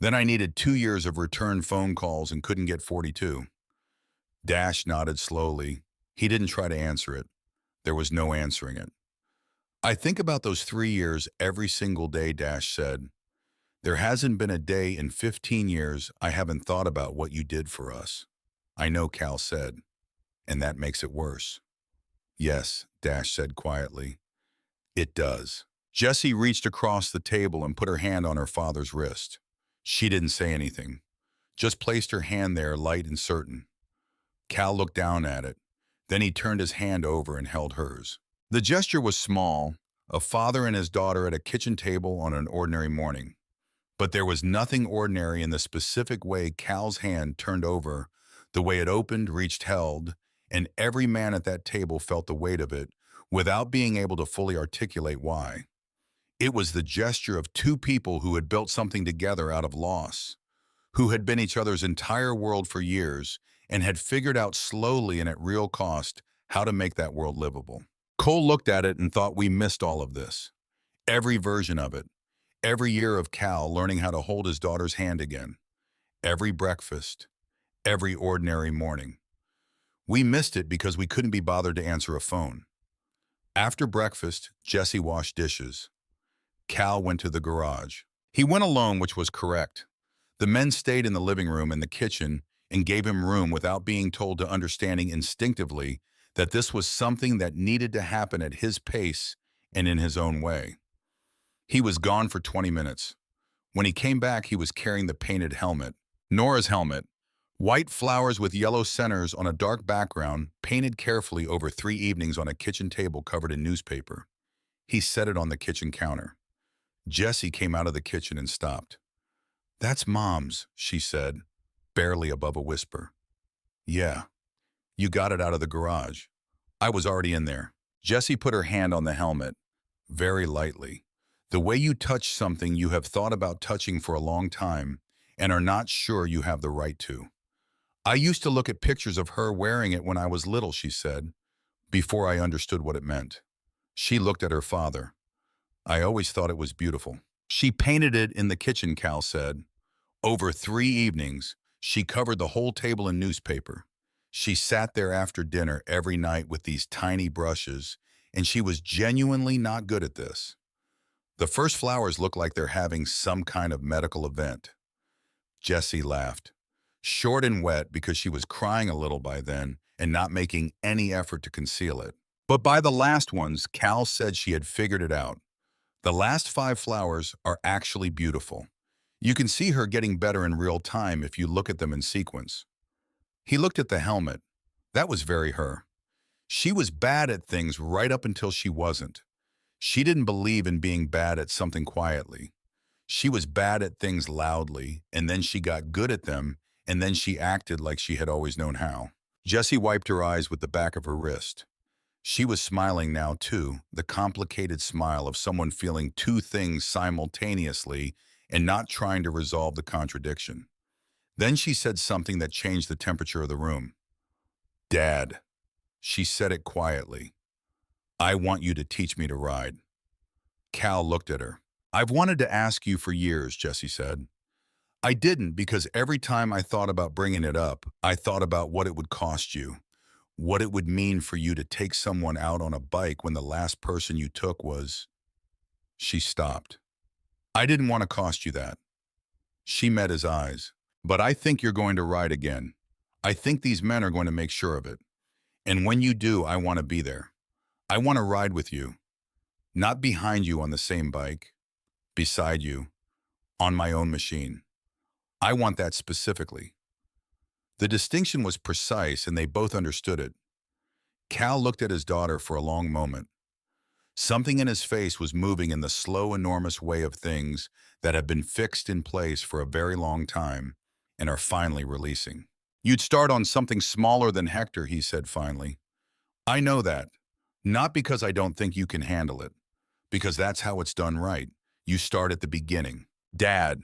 Then I needed 2 years of return phone calls and couldn't get 42. Dash nodded slowly. He didn't try to answer it. There was no answering it. I think about those 3 years every single day, Dash said. There hasn't been a day in 15 years I haven't thought about what you did for us. I know, Cal said, and that makes it worse. Yes, Dash said quietly. It does. Jessie reached across the table and put her hand on her father's wrist. She didn't say anything, just placed her hand there light and certain. Cal looked down at it. Then he turned his hand over and held hers. The gesture was small, a father and his daughter at a kitchen table on an ordinary morning. But there was nothing ordinary in the specific way Cal's hand turned over, the way it opened, reached, held, and every man at that table felt the weight of it without being able to fully articulate why. It was the gesture of two people who had built something together out of loss, who had been each other's entire world for years and had figured out slowly and at real cost how to make that world livable. Cole looked at it and thought we missed all of this. Every version of it. Every year of Cal learning how to hold his daughter's hand again. Every breakfast. Every ordinary morning. We missed it because we couldn't be bothered to answer a phone. After breakfast, Jessie washed dishes. Cal went to the garage. He went alone, which was correct. The men stayed in the living room and the kitchen and gave him room without being told to understanding instinctively that this was something that needed to happen at his pace and in his own way. He was gone for 20 minutes. When he came back, he was carrying the painted helmet. Nora's helmet. White flowers with yellow centers on a dark background, painted carefully over 3 evenings on a kitchen table covered in newspaper. He set it on the kitchen counter. Jessie came out of the kitchen and stopped. That's Mom's, she said, barely above a whisper. Yeah, you got it out of the garage. I was already in there. Jessie put her hand on the helmet, very lightly. The way you touch something you have thought about touching for a long time and are not sure you have the right to. I used to look at pictures of her wearing it when I was little, she said, before I understood what it meant. She looked at her father. I always thought it was beautiful. She painted it in the kitchen, Cal said. Over 3 evenings, she covered the whole table in newspaper. She sat there after dinner every night with these tiny brushes, and she was genuinely not good at this. The first flowers look like they're having some kind of medical event. Jessie laughed, short and wet because she was crying a little by then and not making any effort to conceal it. But by the last ones, Cal said she had figured it out. The last 5 flowers are actually beautiful. You can see her getting better in real time if you look at them in sequence. He looked at the helmet. That was very her. She was bad at things right up until she wasn't. She didn't believe in being bad at something quietly. She was bad at things loudly, and then she got good at them, and then she acted like she had always known how. Jessie wiped her eyes with the back of her wrist. She was smiling now, too, the complicated smile of someone feeling 2 things simultaneously and not trying to resolve the contradiction. Then she said something that changed the temperature of the room. Dad. She said it quietly. I want you to teach me to ride. Cal looked at her. I've wanted to ask you for years, Jessie said. I didn't because every time I thought about bringing it up, I thought about what it would cost you, What it would mean for you to take someone out on a bike when the last person you took was... She stopped. I didn't want to cost you that. She met his eyes. But I think you're going to ride again. I think these men are going to make sure of it. And when you do, I want to be there. I want to ride with you. Not behind you on the same bike. Beside you. On my own machine. I want that specifically. The distinction was precise and they both understood it. Cal looked at his daughter for a long moment. Something in his face was moving in the slow, enormous way of things that have been fixed in place for a very long time and are finally releasing. You'd start on something smaller than Hector, he said finally. I know that. Not because I don't think you can handle it. Because that's how it's done right. You start at the beginning. Dad.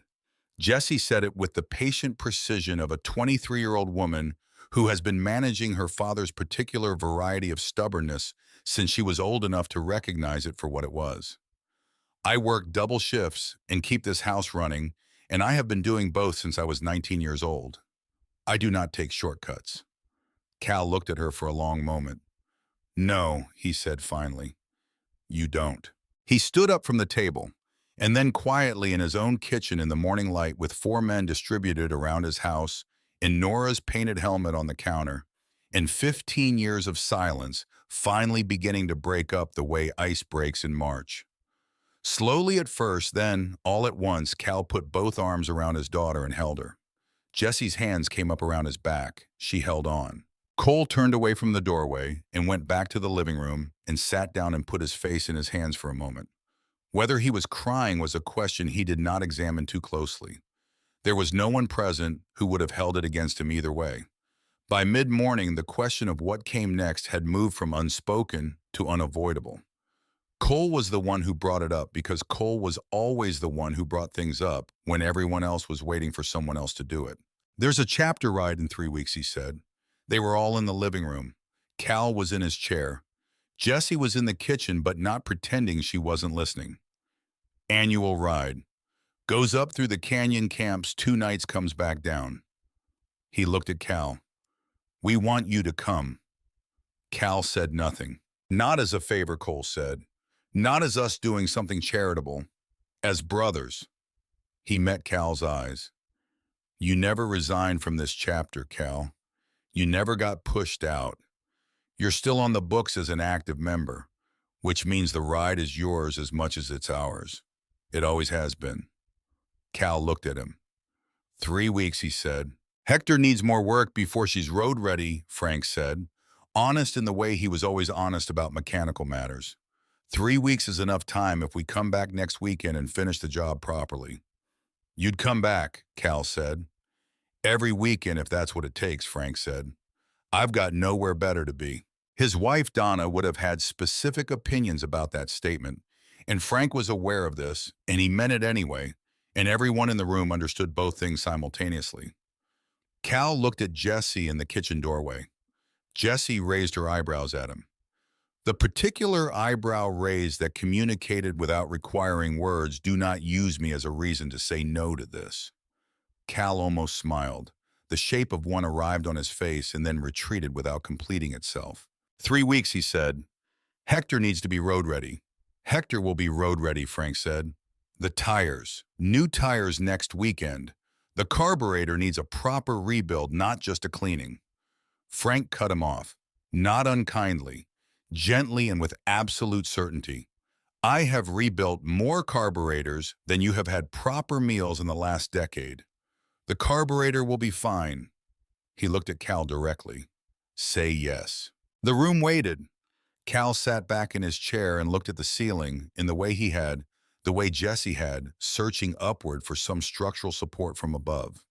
Jessie said it with the patient precision of a 23-year-old woman who has been managing her father's particular variety of stubbornness since she was old enough to recognize it for what it was. I work double shifts and keep this house running, and I have been doing both since I was 19 years old. I do not take shortcuts. Cal looked at her for a long moment. No, he said finally. You don't. He stood up from the table, and then quietly in his own kitchen in the morning light with 4 men distributed around his house, in Nora's painted helmet on the counter, and 15 years of silence finally beginning to break up the way ice breaks in March. Slowly at first, then, all at once, Cal put both arms around his daughter and held her. Jessie's hands came up around his back. She held on. Cole turned away from the doorway and went back to the living room and sat down and put his face in his hands for a moment. Whether he was crying was a question he did not examine too closely. There was no one present who would have held it against him either way. By mid-morning, the question of what came next had moved from unspoken to unavoidable. Cole was the one who brought it up because Cole was always the one who brought things up when everyone else was waiting for someone else to do it. There's a chapter ride in 3 weeks, he said. They were all in the living room. Cal was in his chair. Jessie was in the kitchen, but not pretending she wasn't listening. Annual ride. Goes up through the canyon camps 2 nights, comes back down. He looked at Cal. We want you to come. Cal said nothing. Not as a favor, Cole said. Not as us doing something charitable. As brothers. He met Cal's eyes. You never resigned from this chapter, Cal. You never got pushed out. You're still on the books as an active member, which means the ride is yours as much as it's ours. It always has been. Cal looked at him. 3 weeks, he said. Hector needs more work before she's road ready, Frank said, honest in the way he was always honest about mechanical matters. 3 weeks is enough time if we come back next weekend and finish the job properly. You'd come back, Cal said. Every weekend if that's what it takes, Frank said. I've got nowhere better to be. His wife, Donna, would have had specific opinions about that statement, and Frank was aware of this, and he meant it anyway, and everyone in the room understood both things simultaneously. Cal looked at Jessie in the kitchen doorway. Jessie raised her eyebrows at him. The particular eyebrow raise that communicated without requiring words, do not use me as a reason to say no to this. Cal almost smiled. The shape of one arrived on his face and then retreated without completing itself. 3 weeks, he said. Hector needs to be road ready. Hector will be road ready, Frank said. The tires. New tires next weekend. The carburetor needs a proper rebuild, not just a cleaning. Frank cut him off. Not unkindly. Gently and with absolute certainty. I have rebuilt more carburetors than you have had proper meals in the last decade. The carburetor will be fine. He looked at Cal directly. Say yes. The room waited. Cal sat back in his chair and looked at the ceiling in the way he had, the way Jessie had, searching upward for some structural support from above.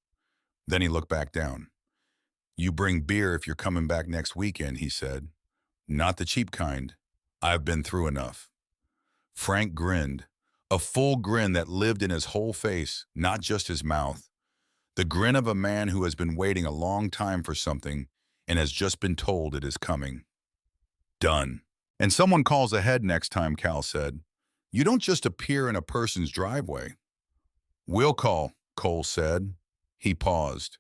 Then he looked back down. You bring beer if you're coming back next weekend, he said. Not the cheap kind. I've been through enough. Frank grinned, a full grin that lived in his whole face, not just his mouth. The grin of a man who has been waiting a long time for something and has just been told it is coming. Done. And someone calls ahead next time, Cal said. You don't just appear in a person's driveway. We'll call, Cole said. He paused.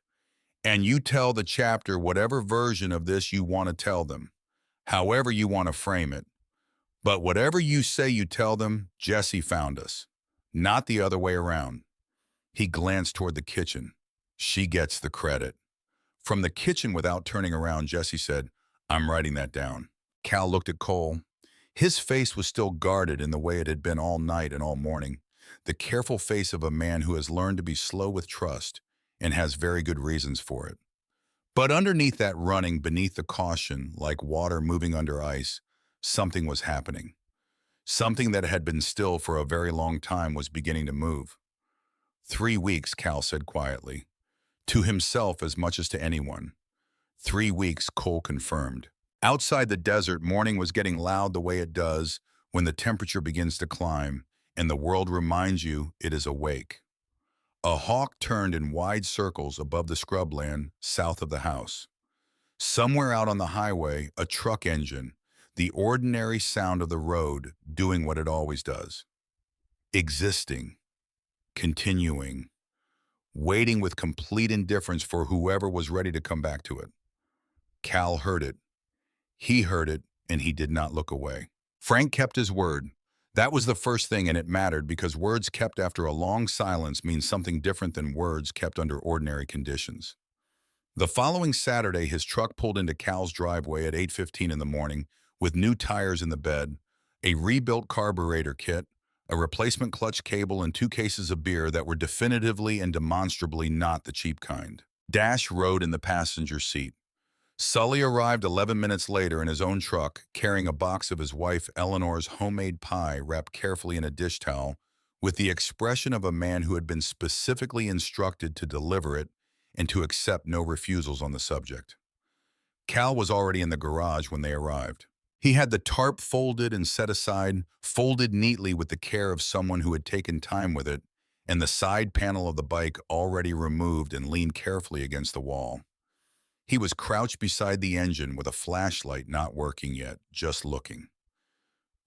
And you tell the chapter whatever version of this you want to tell them, however you want to frame it. But whatever you say you tell them, Jesse found us. Not the other way around. He glanced toward the kitchen. She gets the credit. From the kitchen without turning around, Jesse said, I'm writing that down. Cal looked at Cole. His face was still guarded in the way it had been all night and all morning, the careful face of a man who has learned to be slow with trust and has very good reasons for it. But underneath that running, beneath the caution, like water moving under ice, something was happening. Something that had been still for a very long time was beginning to move. 3 weeks, Cal said quietly, to himself as much as to anyone. 3 weeks, Cole confirmed. Outside the desert, morning was getting loud the way it does when the temperature begins to climb and the world reminds you it is awake. A hawk turned in wide circles above the scrubland south of the house. Somewhere out on the highway, a truck engine, the ordinary sound of the road doing what it always does. Existing, continuing, waiting with complete indifference for whoever was ready to come back to it. Cal heard it. He heard it, and he did not look away. Frank kept his word. That was the first thing, and it mattered because words kept after a long silence mean something different than words kept under ordinary conditions. The following Saturday, his truck pulled into Cal's driveway at 8:15 in the morning with new tires in the bed, a rebuilt carburetor kit, a replacement clutch cable, and 2 cases of beer that were definitively and demonstrably not the cheap kind. Dash rode in the passenger seat. Sully arrived 11 minutes later in his own truck, carrying a box of his wife Eleanor's homemade pie wrapped carefully in a dish towel, with the expression of a man who had been specifically instructed to deliver it and to accept no refusals on the subject. Cal was already in the garage when they arrived. He had the tarp folded and set aside, folded neatly with the care of someone who had taken time with it, and the side panel of the bike already removed and leaned carefully against the wall. He was crouched beside the engine with a flashlight not working yet, just looking.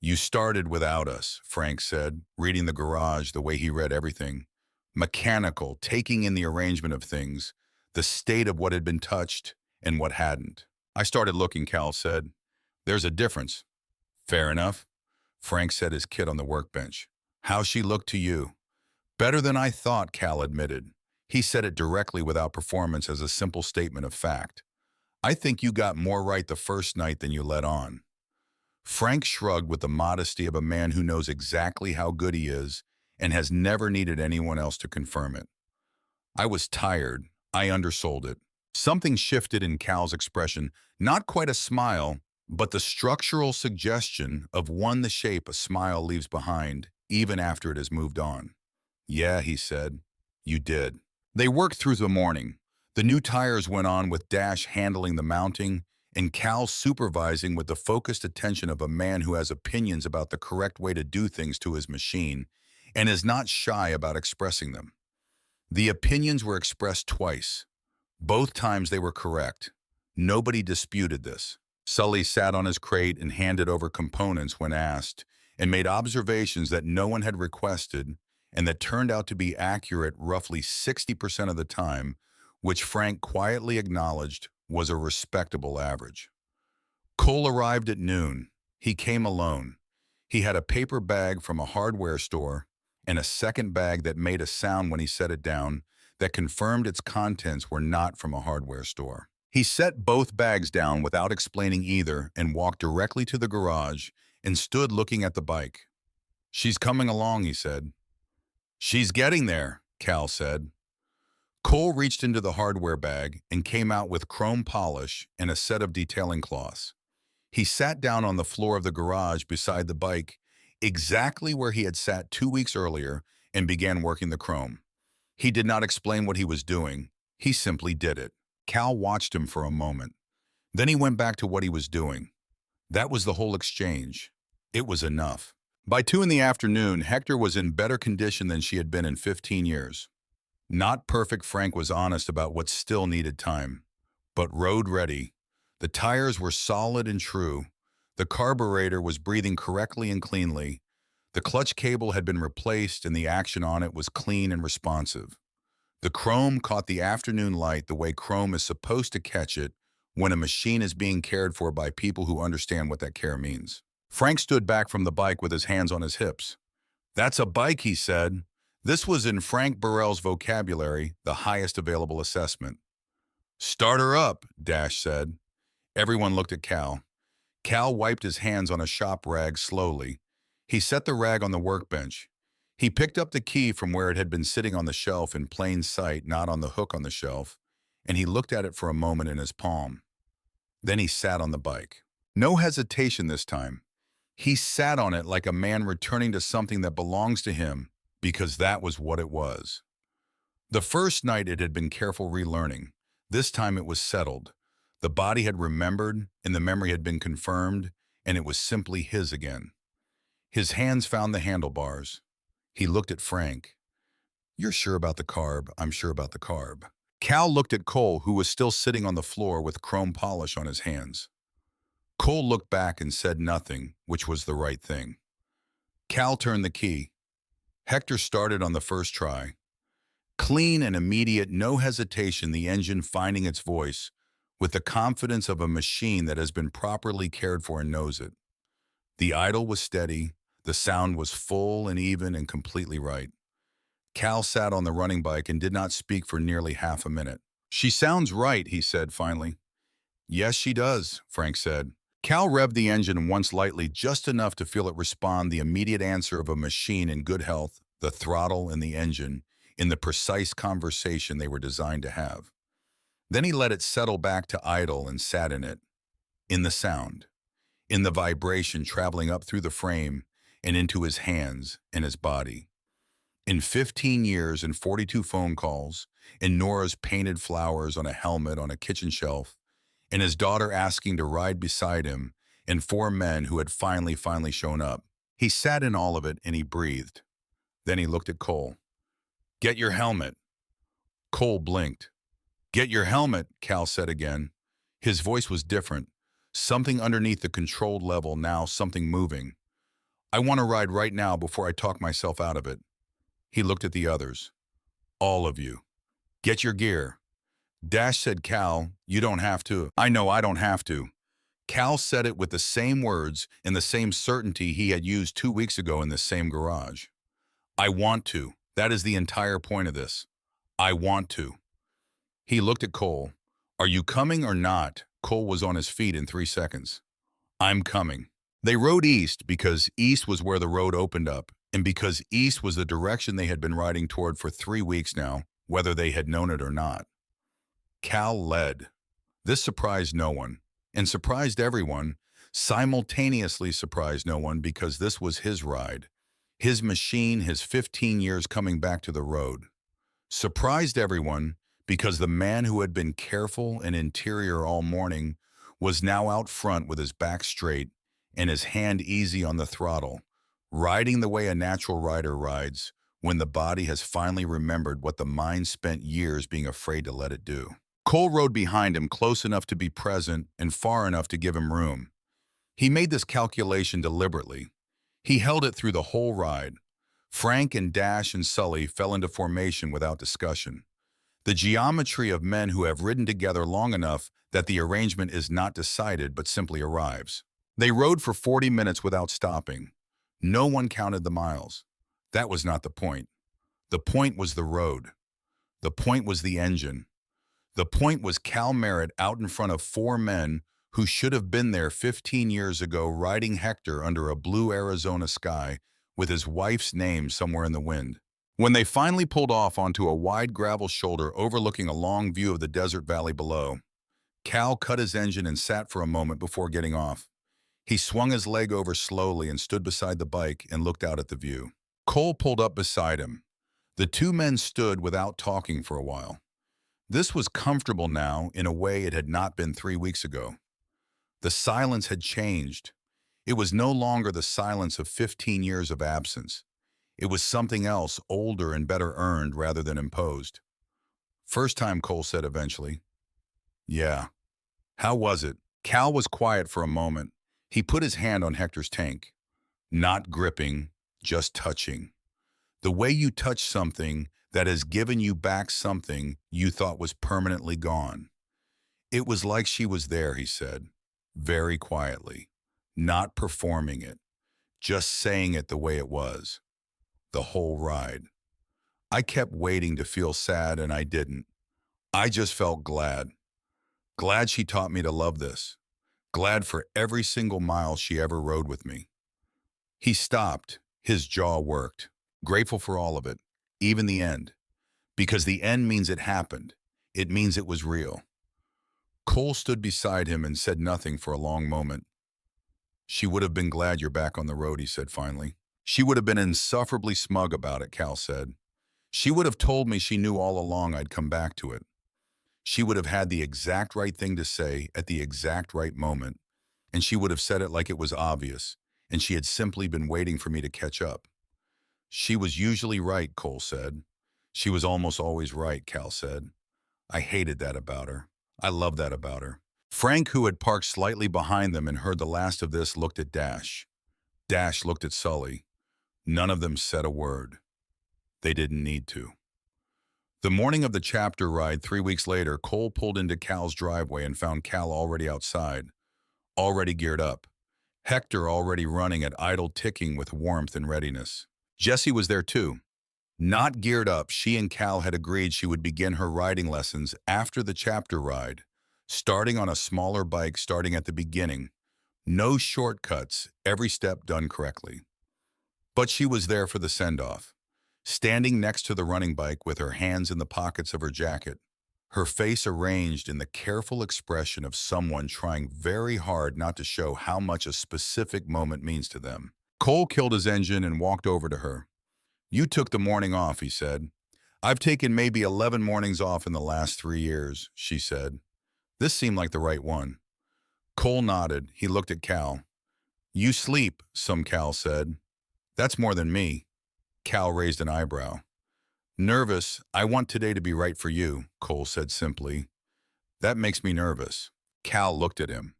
You started without us, Frank said, reading the garage the way he read everything. Mechanical, taking in the arrangement of things, the state of what had been touched and what hadn't. I started looking, Cal said. There's a difference. Fair enough, Frank set his kit on the workbench. How she looked to you? Better than I thought, Cal admitted. He said it directly without performance as a simple statement of fact. I think you got more right the first night than you let on. Frank shrugged with the modesty of a man who knows exactly how good he is and has never needed anyone else to confirm it. I was tired. I undersold it. Something shifted in Cal's expression, not quite a smile, but the structural suggestion of one the shape a smile leaves behind, even after it has moved on. Yeah, he said, you did. They worked through the morning. The new tires went on with Dash handling the mounting and Cal supervising with the focused attention of a man who has opinions about the correct way to do things to his machine and is not shy about expressing them. The opinions were expressed twice. Both times they were correct. Nobody disputed this. Sully sat on his crate and handed over components when asked and made observations that no one had requested and that turned out to be accurate roughly 60% of the time, which Frank quietly acknowledged was a respectable average. Cole arrived at noon. He came alone. He had a paper bag from a hardware store and a second bag that made a sound when he set it down that confirmed its contents were not from a hardware store. He set both bags down without explaining either and walked directly to the garage and stood looking at the bike. She's coming along, he said. She's getting there, Cal said. Cole reached into the hardware bag and came out with chrome polish and a set of detailing cloths. He sat down on the floor of the garage beside the bike, exactly where he had sat 2 weeks earlier, and began working the chrome. He did not explain what he was doing. He simply did it. Cal watched him for a moment. Then he went back to what he was doing. That was the whole exchange. It was enough. By 2 in the afternoon, Hector was in better condition than she had been in 15 years. Not perfect, Frank was honest about what still needed time, but road ready. The tires were solid and true. The carburetor was breathing correctly and cleanly. The clutch cable had been replaced and the action on it was clean and responsive. The chrome caught the afternoon light the way chrome is supposed to catch it when a machine is being cared for by people who understand what that care means. Frank stood back from the bike with his hands on his hips. "That's a bike," he said. This was in Frank Burrell's vocabulary, the highest available assessment. "Start her up," Dash said. Everyone looked at Cal. Cal wiped his hands on a shop rag slowly. He set the rag on the workbench. He picked up the key from where it had been sitting on the shelf in plain sight, not on the hook on the shelf, and he looked at it for a moment in his palm. Then he sat on the bike. No hesitation this time. He sat on it like a man returning to something that belongs to him, because that was what it was. The first night it had been careful relearning. This time it was settled. The body had remembered, and the memory had been confirmed, and it was simply his again. His hands found the handlebars. He looked at Frank. "You're sure about the carb, I'm sure about the carb." Cal looked at Cole, who was still sitting on the floor with chrome polish on his hands. Cole looked back and said nothing, which was the right thing. Cal turned the key. Hector started on the first try. Clean and immediate, no hesitation, the engine finding its voice, with the confidence of a machine that has been properly cared for and knows it. The idle was steady, the sound was full and even and completely right. Cal sat on the running bike and did not speak for nearly half a minute. "She sounds right," he said finally. "Yes, she does," Frank said. Cal revved the engine once lightly, just enough to feel it respond, the immediate answer of a machine in good health, the throttle and the engine, in the precise conversation they were designed to have. Then he let it settle back to idle and sat in it, in the sound, in the vibration traveling up through the frame and into his hands and his body. In 15 years and 42 phone calls, in Nora's painted flowers on a helmet on a kitchen shelf, and his daughter asking to ride beside him, and 4 men who had finally shown up. He sat in all of it and he breathed. Then he looked at Cole. "Get your helmet." Cole blinked. "Get your helmet," Cal said again. His voice was different. Something underneath the controlled level now, something moving. "I want to ride right now before I talk myself out of it." He looked at the others. "All of you. Get your gear." Dash said, "Cal, you don't have to." "I know I don't have to." Cal said it with the same words and the same certainty he had used 2 weeks ago in this same garage. "I want to. That is the entire point of this. I want to." He looked at Cole. "Are you coming or not?" Cole was on his feet in 3 seconds. "I'm coming." They rode east because east was where the road opened up, and because east was the direction they had been riding toward for 3 weeks now, whether they had known it or not. Cal led. This surprised no one, and surprised everyone, simultaneously surprised no one, because this was his ride, his machine, his 15 years coming back to the road. Surprised everyone because the man who had been careful and interior all morning was now out front with his back straight and his hand easy on the throttle, riding the way a natural rider rides when the body has finally remembered what the mind spent years being afraid to let it do. Cole rode behind him, close enough to be present and far enough to give him room. He made this calculation deliberately. He held it through the whole ride. Frank and Dash and Sully fell into formation without discussion. The geometry of men who have ridden together long enough that the arrangement is not decided but simply arrives. They rode for 40 minutes without stopping. No one counted the miles. That was not the point. The point was the road. The point was the engine. The point was Cal Merritt out in front of 4 men who should have been there 15 years ago, riding Hector under a blue Arizona sky with his wife's name somewhere in the wind. When they finally pulled off onto a wide gravel shoulder overlooking a long view of the desert valley below, Cal cut his engine and sat for a moment before getting off. He swung his leg over slowly and stood beside the bike and looked out at the view. Cole pulled up beside him. The 2 men stood without talking for a while. This was comfortable now in a way it had not been 3 weeks ago. The silence had changed. It was no longer the silence of 15 years of absence. It was something else, older and better earned rather than imposed. "First time," Cole said eventually. "Yeah." "How was it?" Cal was quiet for a moment. He put his hand on Hector's tank. "Not gripping, just touching. The way you touch something that has given you back something you thought was permanently gone. It was like she was there, he said, very quietly, not performing it, just saying it the way it was, the whole ride. I kept waiting to feel sad and I didn't. I just felt glad. Glad she taught me to love this. Glad for every single mile she ever rode with me. He stopped. His jaw worked. Grateful for all of it, even the end. Because the end means it happened. It means it was real. Cole stood beside him and said nothing for a long moment. She would have been glad you're back on the road, he said finally. She would have been insufferably smug about it, Cal said. She would have told me she knew all along I'd come back to it. She would have had the exact right thing to say at the exact right moment, and she would have said it like it was obvious, and she had simply been waiting for me to catch up. She was usually right, Cole said. She was almost always right, Cal said. I hated that about her. I loved that about her. Frank, who had parked slightly behind them and heard the last of this, looked at Dash. Dash looked at Sully. None of them said a word. They didn't need to. The morning of the chapter ride 3 weeks later, Cole pulled into Cal's driveway and found Cal already outside, already geared up. Hector already running at idle ticking with warmth and readiness. Jessie was there too. Not geared up, she and Cal had agreed she would begin her riding lessons after the chapter ride, starting on a smaller bike starting at the beginning. No shortcuts, every step done correctly. But she was there for the send-off, standing next to the running bike with her hands in the pockets of her jacket, her face arranged in the careful expression of someone trying very hard not to show how much a specific moment means to them. Cole killed his engine and walked over to her. You took the morning off, he said. I've taken maybe 11 mornings off in the last 3 years, she said. This seemed like the right one. Cole nodded. He looked at Cal. You sleep, some Cal said. That's more than me. Cal raised an eyebrow. Nervous, I want today to be right for you, Cole said simply. That makes me nervous. Cal looked at him.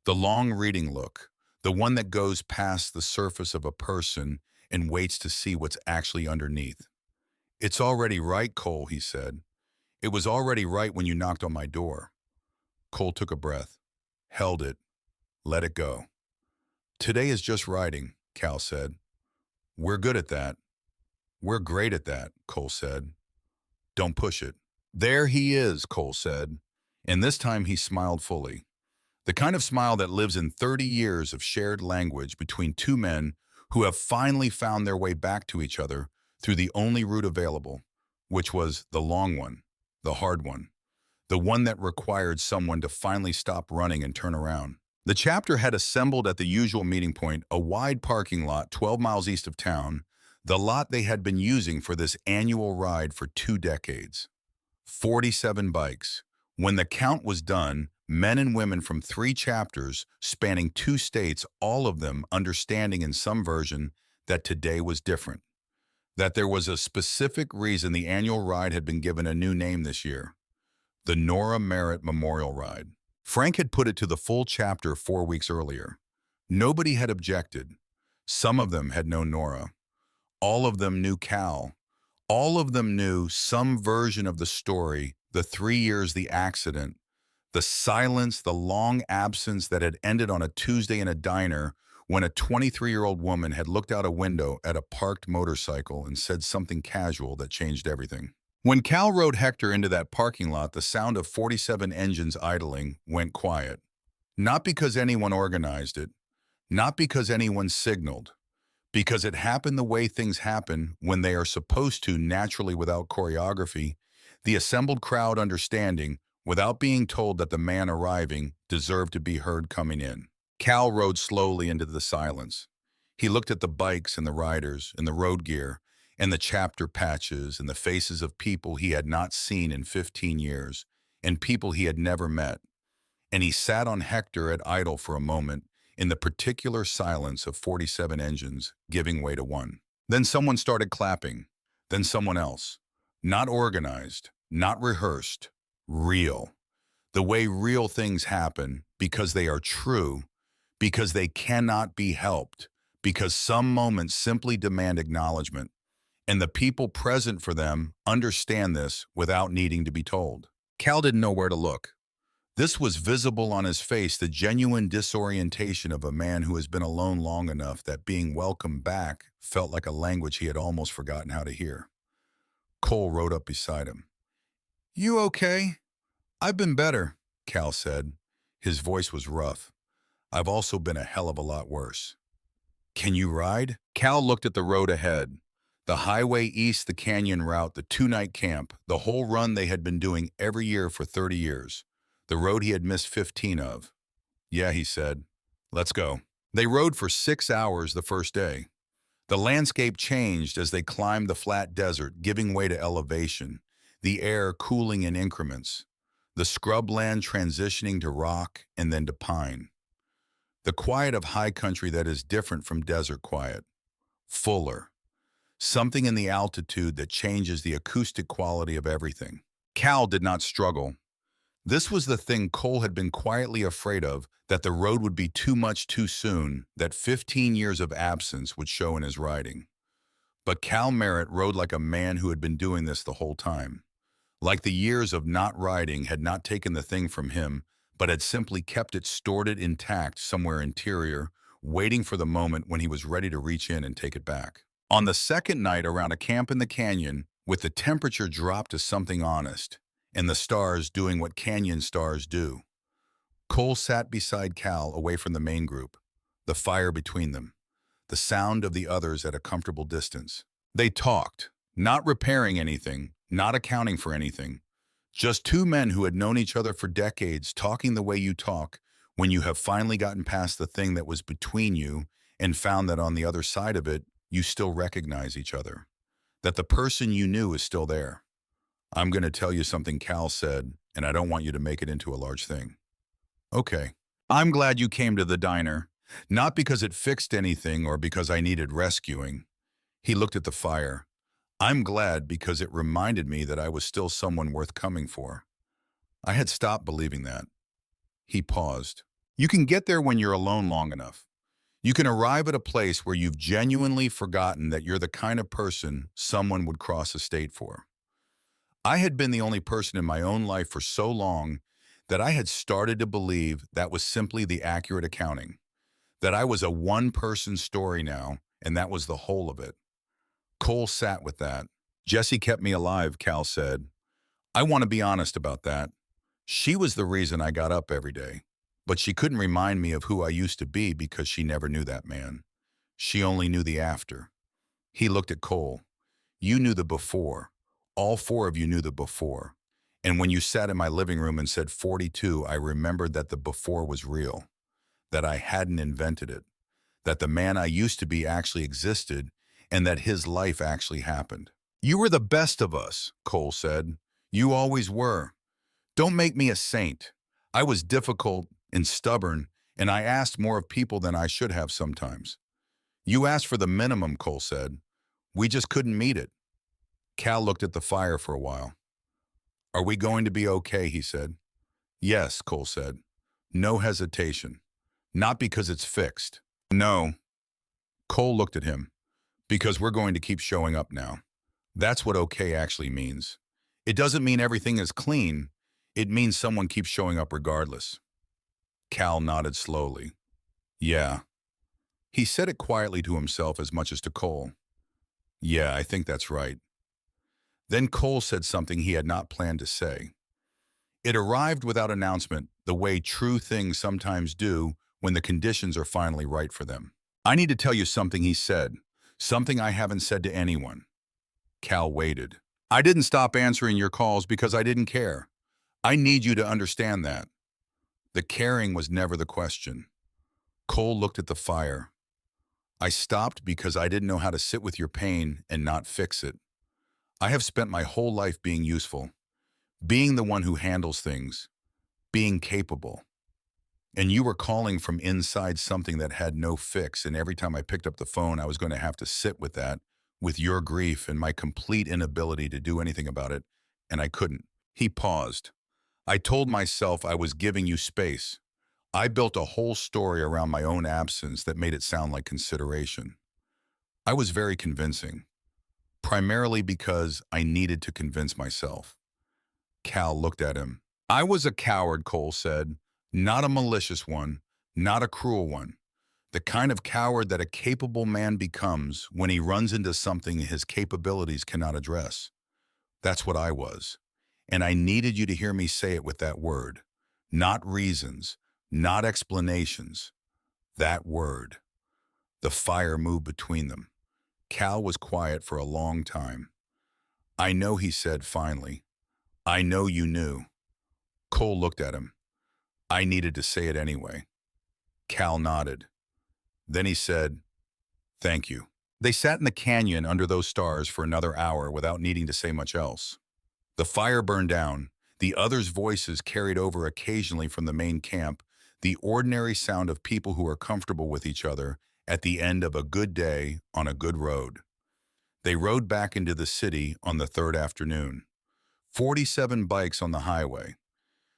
The long reading look, the one that goes past the surface of a person and waits to see what's actually underneath. It's already right, Cole, he said. It was already right when you knocked on my door. Cole took a breath, held it, let it go. Today is just riding, Cal said. We're good at that. We're great at that, Cole said. Don't push it. There he is, Cole said. And this time he smiled fully. The kind of smile that lives in 30 years of shared language between two men who have finally found their way back to each other through the only route available, which was the long one, the hard one, the one that required someone to finally stop running and turn around. The chapter had assembled at the usual meeting point, a wide parking lot 12 miles east of town, the lot they had been using for this annual ride for 2 decades. 47 bikes. When the count was done, men and women from 3 chapters spanning 2 states, all of them understanding in some version that today was different, that there was a specific reason the annual ride had been given a new name this year, the Nora Merritt Memorial Ride. Frank had put it to the full chapter 4 weeks earlier. Nobody had objected. Some of them had known Nora. All of them knew Cal. All of them knew some version of the story, the 3 years, the accident, the silence, the long absence that had ended on a Tuesday in a diner when a 23-year-old woman had looked out a window at a parked motorcycle and said something casual that changed everything. When Cal rode Hector into that parking lot, the sound of 47 engines idling went quiet. Not because anyone organized it, not because anyone signaled, because it happened the way things happen when they are supposed to naturally without choreography, the assembled crowd understanding, without being told that the man arriving deserved to be heard coming in. Cal rode slowly into the silence. He looked at the bikes and the riders and the road gear and the chapter patches and the faces of people he had not seen in 15 years and people he had never met. And he sat on Hector at idle for a moment in the particular silence of 47 engines giving way to one. Then someone started clapping. Then someone else. Not organized, not rehearsed, real. The way real things happen because they are true, because they cannot be helped, because some moments simply demand acknowledgement. And the people present for them understand this without needing to be told. Cal didn't know where to look. This was visible on his face, the genuine disorientation of a man who has been alone long enough that being welcomed back felt like a language he had almost forgotten how to hear. Cole rode up beside him. "You okay?" "I've been better," Cal said. His voice was rough. "I've also been a hell of a lot worse." "Can you ride?" Cal looked at the road ahead. The highway east, the canyon route, the two-night camp, the whole run they had been doing every year for 30 years. The road he had missed 15 of. "Yeah," he said. "Let's go." They rode for 6 hours the first day. The landscape changed as they climbed the flat desert, giving way to elevation, the air cooling in increments, the scrubland transitioning to rock and then to pine. The quiet of high country that is different from desert quiet. Fuller. Something in the altitude that changes the acoustic quality of everything. Cal did not struggle. This was the thing Cole had been quietly afraid of, that the road would be too much too soon, that 15 years of absence would show in his riding. But Cal Merritt rode like a man who had been doing this the whole time. Like the years of not riding had not taken the thing from him, but had simply kept it stored it intact somewhere interior, waiting for the moment when he was ready to reach in and take it back. On the second night around a camp in the canyon, with the temperature dropped to something honest, and the stars doing what canyon stars do, Cole sat beside Cal away from the main group, the fire between them, the sound of the others at a comfortable distance. They talked, not repairing anything, not accounting for anything, just two men who had known each other for decades talking the way you talk when you have finally gotten past the thing that was between you and found that on the other side of it, you still recognize each other, that the person you knew is still there. "I'm going to tell you something," Cal said, "and I don't want you to make it into a large thing." "Okay. I'm glad you came to the diner, not because it fixed anything or because I needed rescuing." He looked at the fire. "I'm glad because it reminded me that I was still someone worth coming for." I had stopped believing that. He paused. "You can get there when you're alone long enough. You can arrive at a place where you've genuinely forgotten that you're the kind of person someone would cross a state for." I had been the only person in my own life for so long that I had started to believe that was simply the accurate accounting, that I was a one-person story now, and that was the whole of it. Cole sat with that. "Jesse kept me alive," Cal said. "I want to be honest about that. She was the reason I got up every day, but she couldn't remind me of who I used to be because she never knew that man. She only knew the after." He looked at Cole. "You knew the before. All four of you knew the before. And when you sat in my living room and said 42, I remembered that the before was real, that I hadn't invented it, that the man I used to be actually existed, and that his life actually happened." "You were the best of us," Cole said. "You always were. Don't make me a saint. I was difficult and stubborn, and I asked more of people than I should have sometimes." "You asked for the minimum," Cole said. "We just couldn't meet it." Cal looked at the fire for a while. "Are we going to be okay?" he said. "Yes," Cole said. No hesitation. "Not because it's fixed." "No." Cole looked at him. "Because we're going to keep showing up now. That's what okay actually means. It doesn't mean everything is clean. It means someone keeps showing up regardless." Cal nodded slowly. "Yeah." He said it quietly to himself as much as to Cole. "Yeah, I think that's right." Then Cole said something he had not planned to say. It arrived without announcement, the way true things sometimes do when the conditions are finally right for them. "I need to tell you something," he said. "Something I haven't said to anyone." Cal waited. "I didn't stop answering your calls because I didn't care. I need you to understand that." The caring was never the question. Cole looked at the fire. "I stopped because I didn't know how to sit with your pain and not fix it. I have spent my whole life being useful, being the one who handles things, being capable. And you were calling from inside something that had no fix, and every time I picked up the phone, I was going to have to sit with that, with your grief and my complete inability to do anything about it, and I couldn't." He paused. "I told myself I was giving you space. I built a whole story around my own absence that made it sound like consideration. I was very convincing. primarily because I needed to convince myself. Cal looked at him. I was a coward, Cole said. Not a malicious one, not a cruel one. The kind of coward that a capable man becomes when he runs into something his capabilities cannot address. That's what I was. And I needed you to hear me say it with that word. Not reasons, not explanations. That word. The fire moved between them. Cal was quiet for a long time. I know, he said finally. I know you knew. Cole looked at him. I needed to say it anyway. Cal nodded. Then he said, thank you. They sat in the canyon under those stars for another hour without needing to say much else. The fire burned down. The others' voices carried over occasionally from the main camp, the ordinary sound of people who are comfortable with each other at the end of a good day on a good road. They rode back into the city on the third afternoon. 47 bikes on the highway.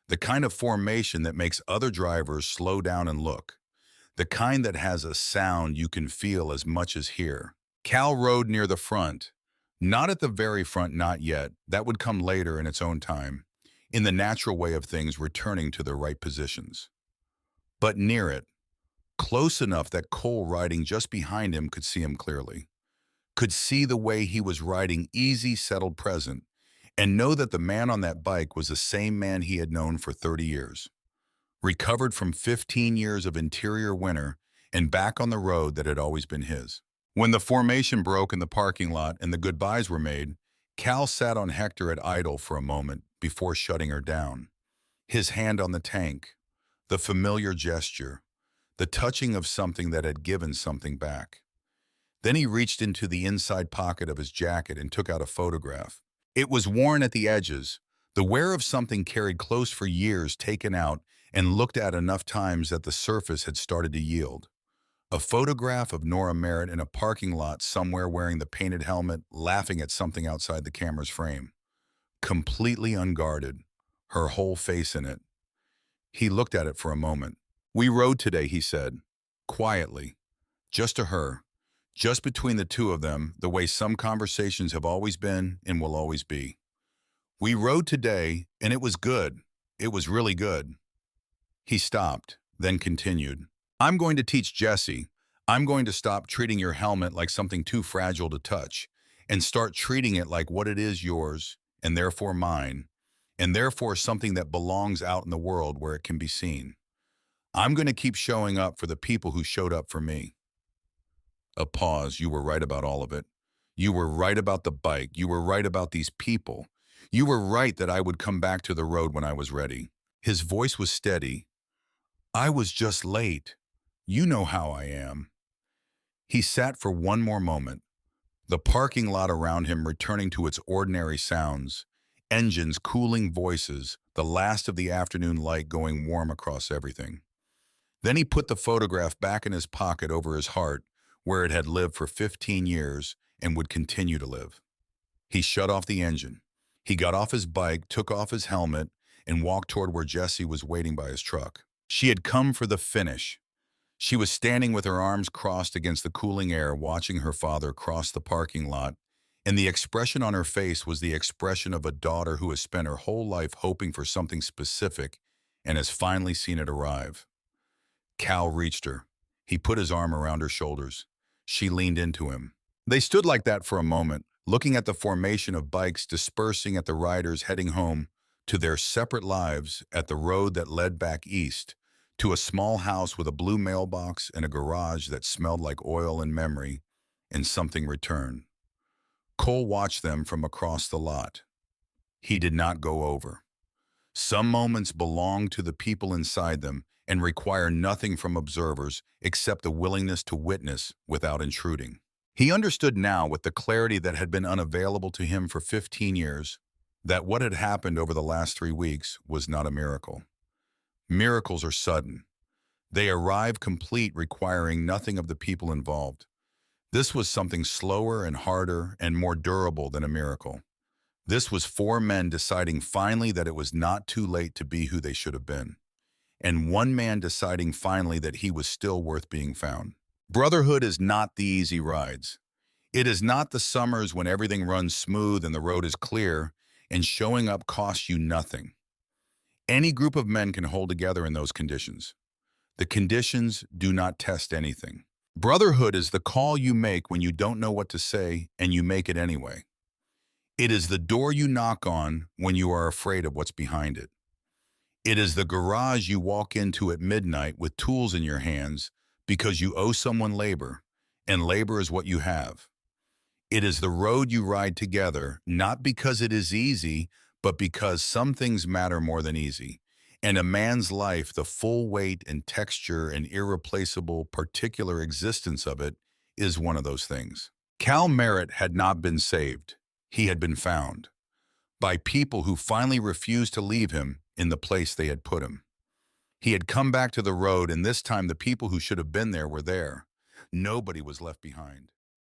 The kind of formation that makes other drivers slow down and look. The kind that has a sound you can feel as much as hear. Cal rode near the front. Not at the very front, not yet. That would come later in its own time, in the natural way of things returning to their right positions. But near it, close enough that Cole riding just behind him could see him clearly. Could see the way he was riding easy, settled present, and know that the man on that bike was the same man he had known for 30 years. Recovered from 15 years of interior winter and back on the road that had always been his. When the formation broke in the parking lot and the goodbyes were made, Cal sat on Hector at idle for a moment before shutting her down. His hand on the tank, the familiar gesture, the touching of something that had given something back. Then he reached into the inside pocket of his jacket and took out a photograph. It was worn at the edges, the wear of something carried close for years, taken out and looked at enough times that the surface had started to yield. A photograph of Nora Merritt in a parking lot somewhere wearing the painted helmet, laughing at something outside the camera's frame. Completely unguarded, her whole face in it. He looked at it for a moment. We rode today, he said, quietly, just to her, just between the two of them, the way some conversations have always been and will always be. We rode today, and it was good. It was really good. He stopped, then continued. I'm going to teach Jesse. I'm going to stop treating your helmet like something too fragile to touch and start treating it like what it is, yours, and therefore mine, and therefore something that belongs out in the world where it can be seen. I'm going to keep showing up for the people who showed up for me. A pause. You were right about all of it. You were right about the bike. You were right about these people. You were right that I would come back to the road when I was ready. His voice was steady. I was just late. You know how I am. He sat for one more moment, the parking lot around him returning to its ordinary sounds, engines, cooling voices, the last of the afternoon light going warm across everything. Then he put the photograph back in his pocket over his heart, where it had lived for 15 years and would continue to live. He shut off the engine. He got off his bike, took off his helmet, and walked toward where Jessie was waiting by his truck. She had come for the finish. She was standing with her arms crossed against the cooling air, watching her father cross the parking lot, and the expression on her face was the expression of a daughter who has spent her whole life hoping for something specific and has finally seen it arrive. Cal reached her. He put his arm around her shoulders. She leaned into him. They stood like that for a moment, looking at the formation of bikes dispersing at the riders heading home to their separate lives at the road that led back east, to a small house with a blue mailbox and a garage that smelled like oil and memory, and something returned. Cole watched them from across the lot. He did not go over. Some moments belong to the people inside them and require nothing from observers except the willingness to witness without intruding. He understood now, with the clarity that had been unavailable to him for 15 years, that what had happened over the last 3 weeks was not a miracle. Miracles are sudden. They arrive complete, requiring nothing of the people involved. This was something slower and harder and more durable than a miracle. This was 4 men deciding finally that it was not too late to be who they should have been, and 1 man deciding finally that he was still worth being found. Brotherhood is not the easy rides. It is not the summers when everything runs smooth and the road is clear and showing up costs you nothing. Any group of men can hold together in those conditions. The conditions do not test anything. Brotherhood is the call you make when you don't know what to say and you make it anyway. It is the door you knock on when you are afraid of what's behind it. It is the garage you walk into at midnight with tools in your hands because you owe someone labor, and labor is what you have. It is the road you ride together, not because it is easy, but because some things matter more than easy. And a man's life, the full weight and texture and irreplaceable particular existence of it, is one of those things. Cal Merritt had not been saved. He had been found by people who finally refused to leave him in the place they had put him. He had come back to the road, and this time the people who should have been there were there. Nobody was left behind.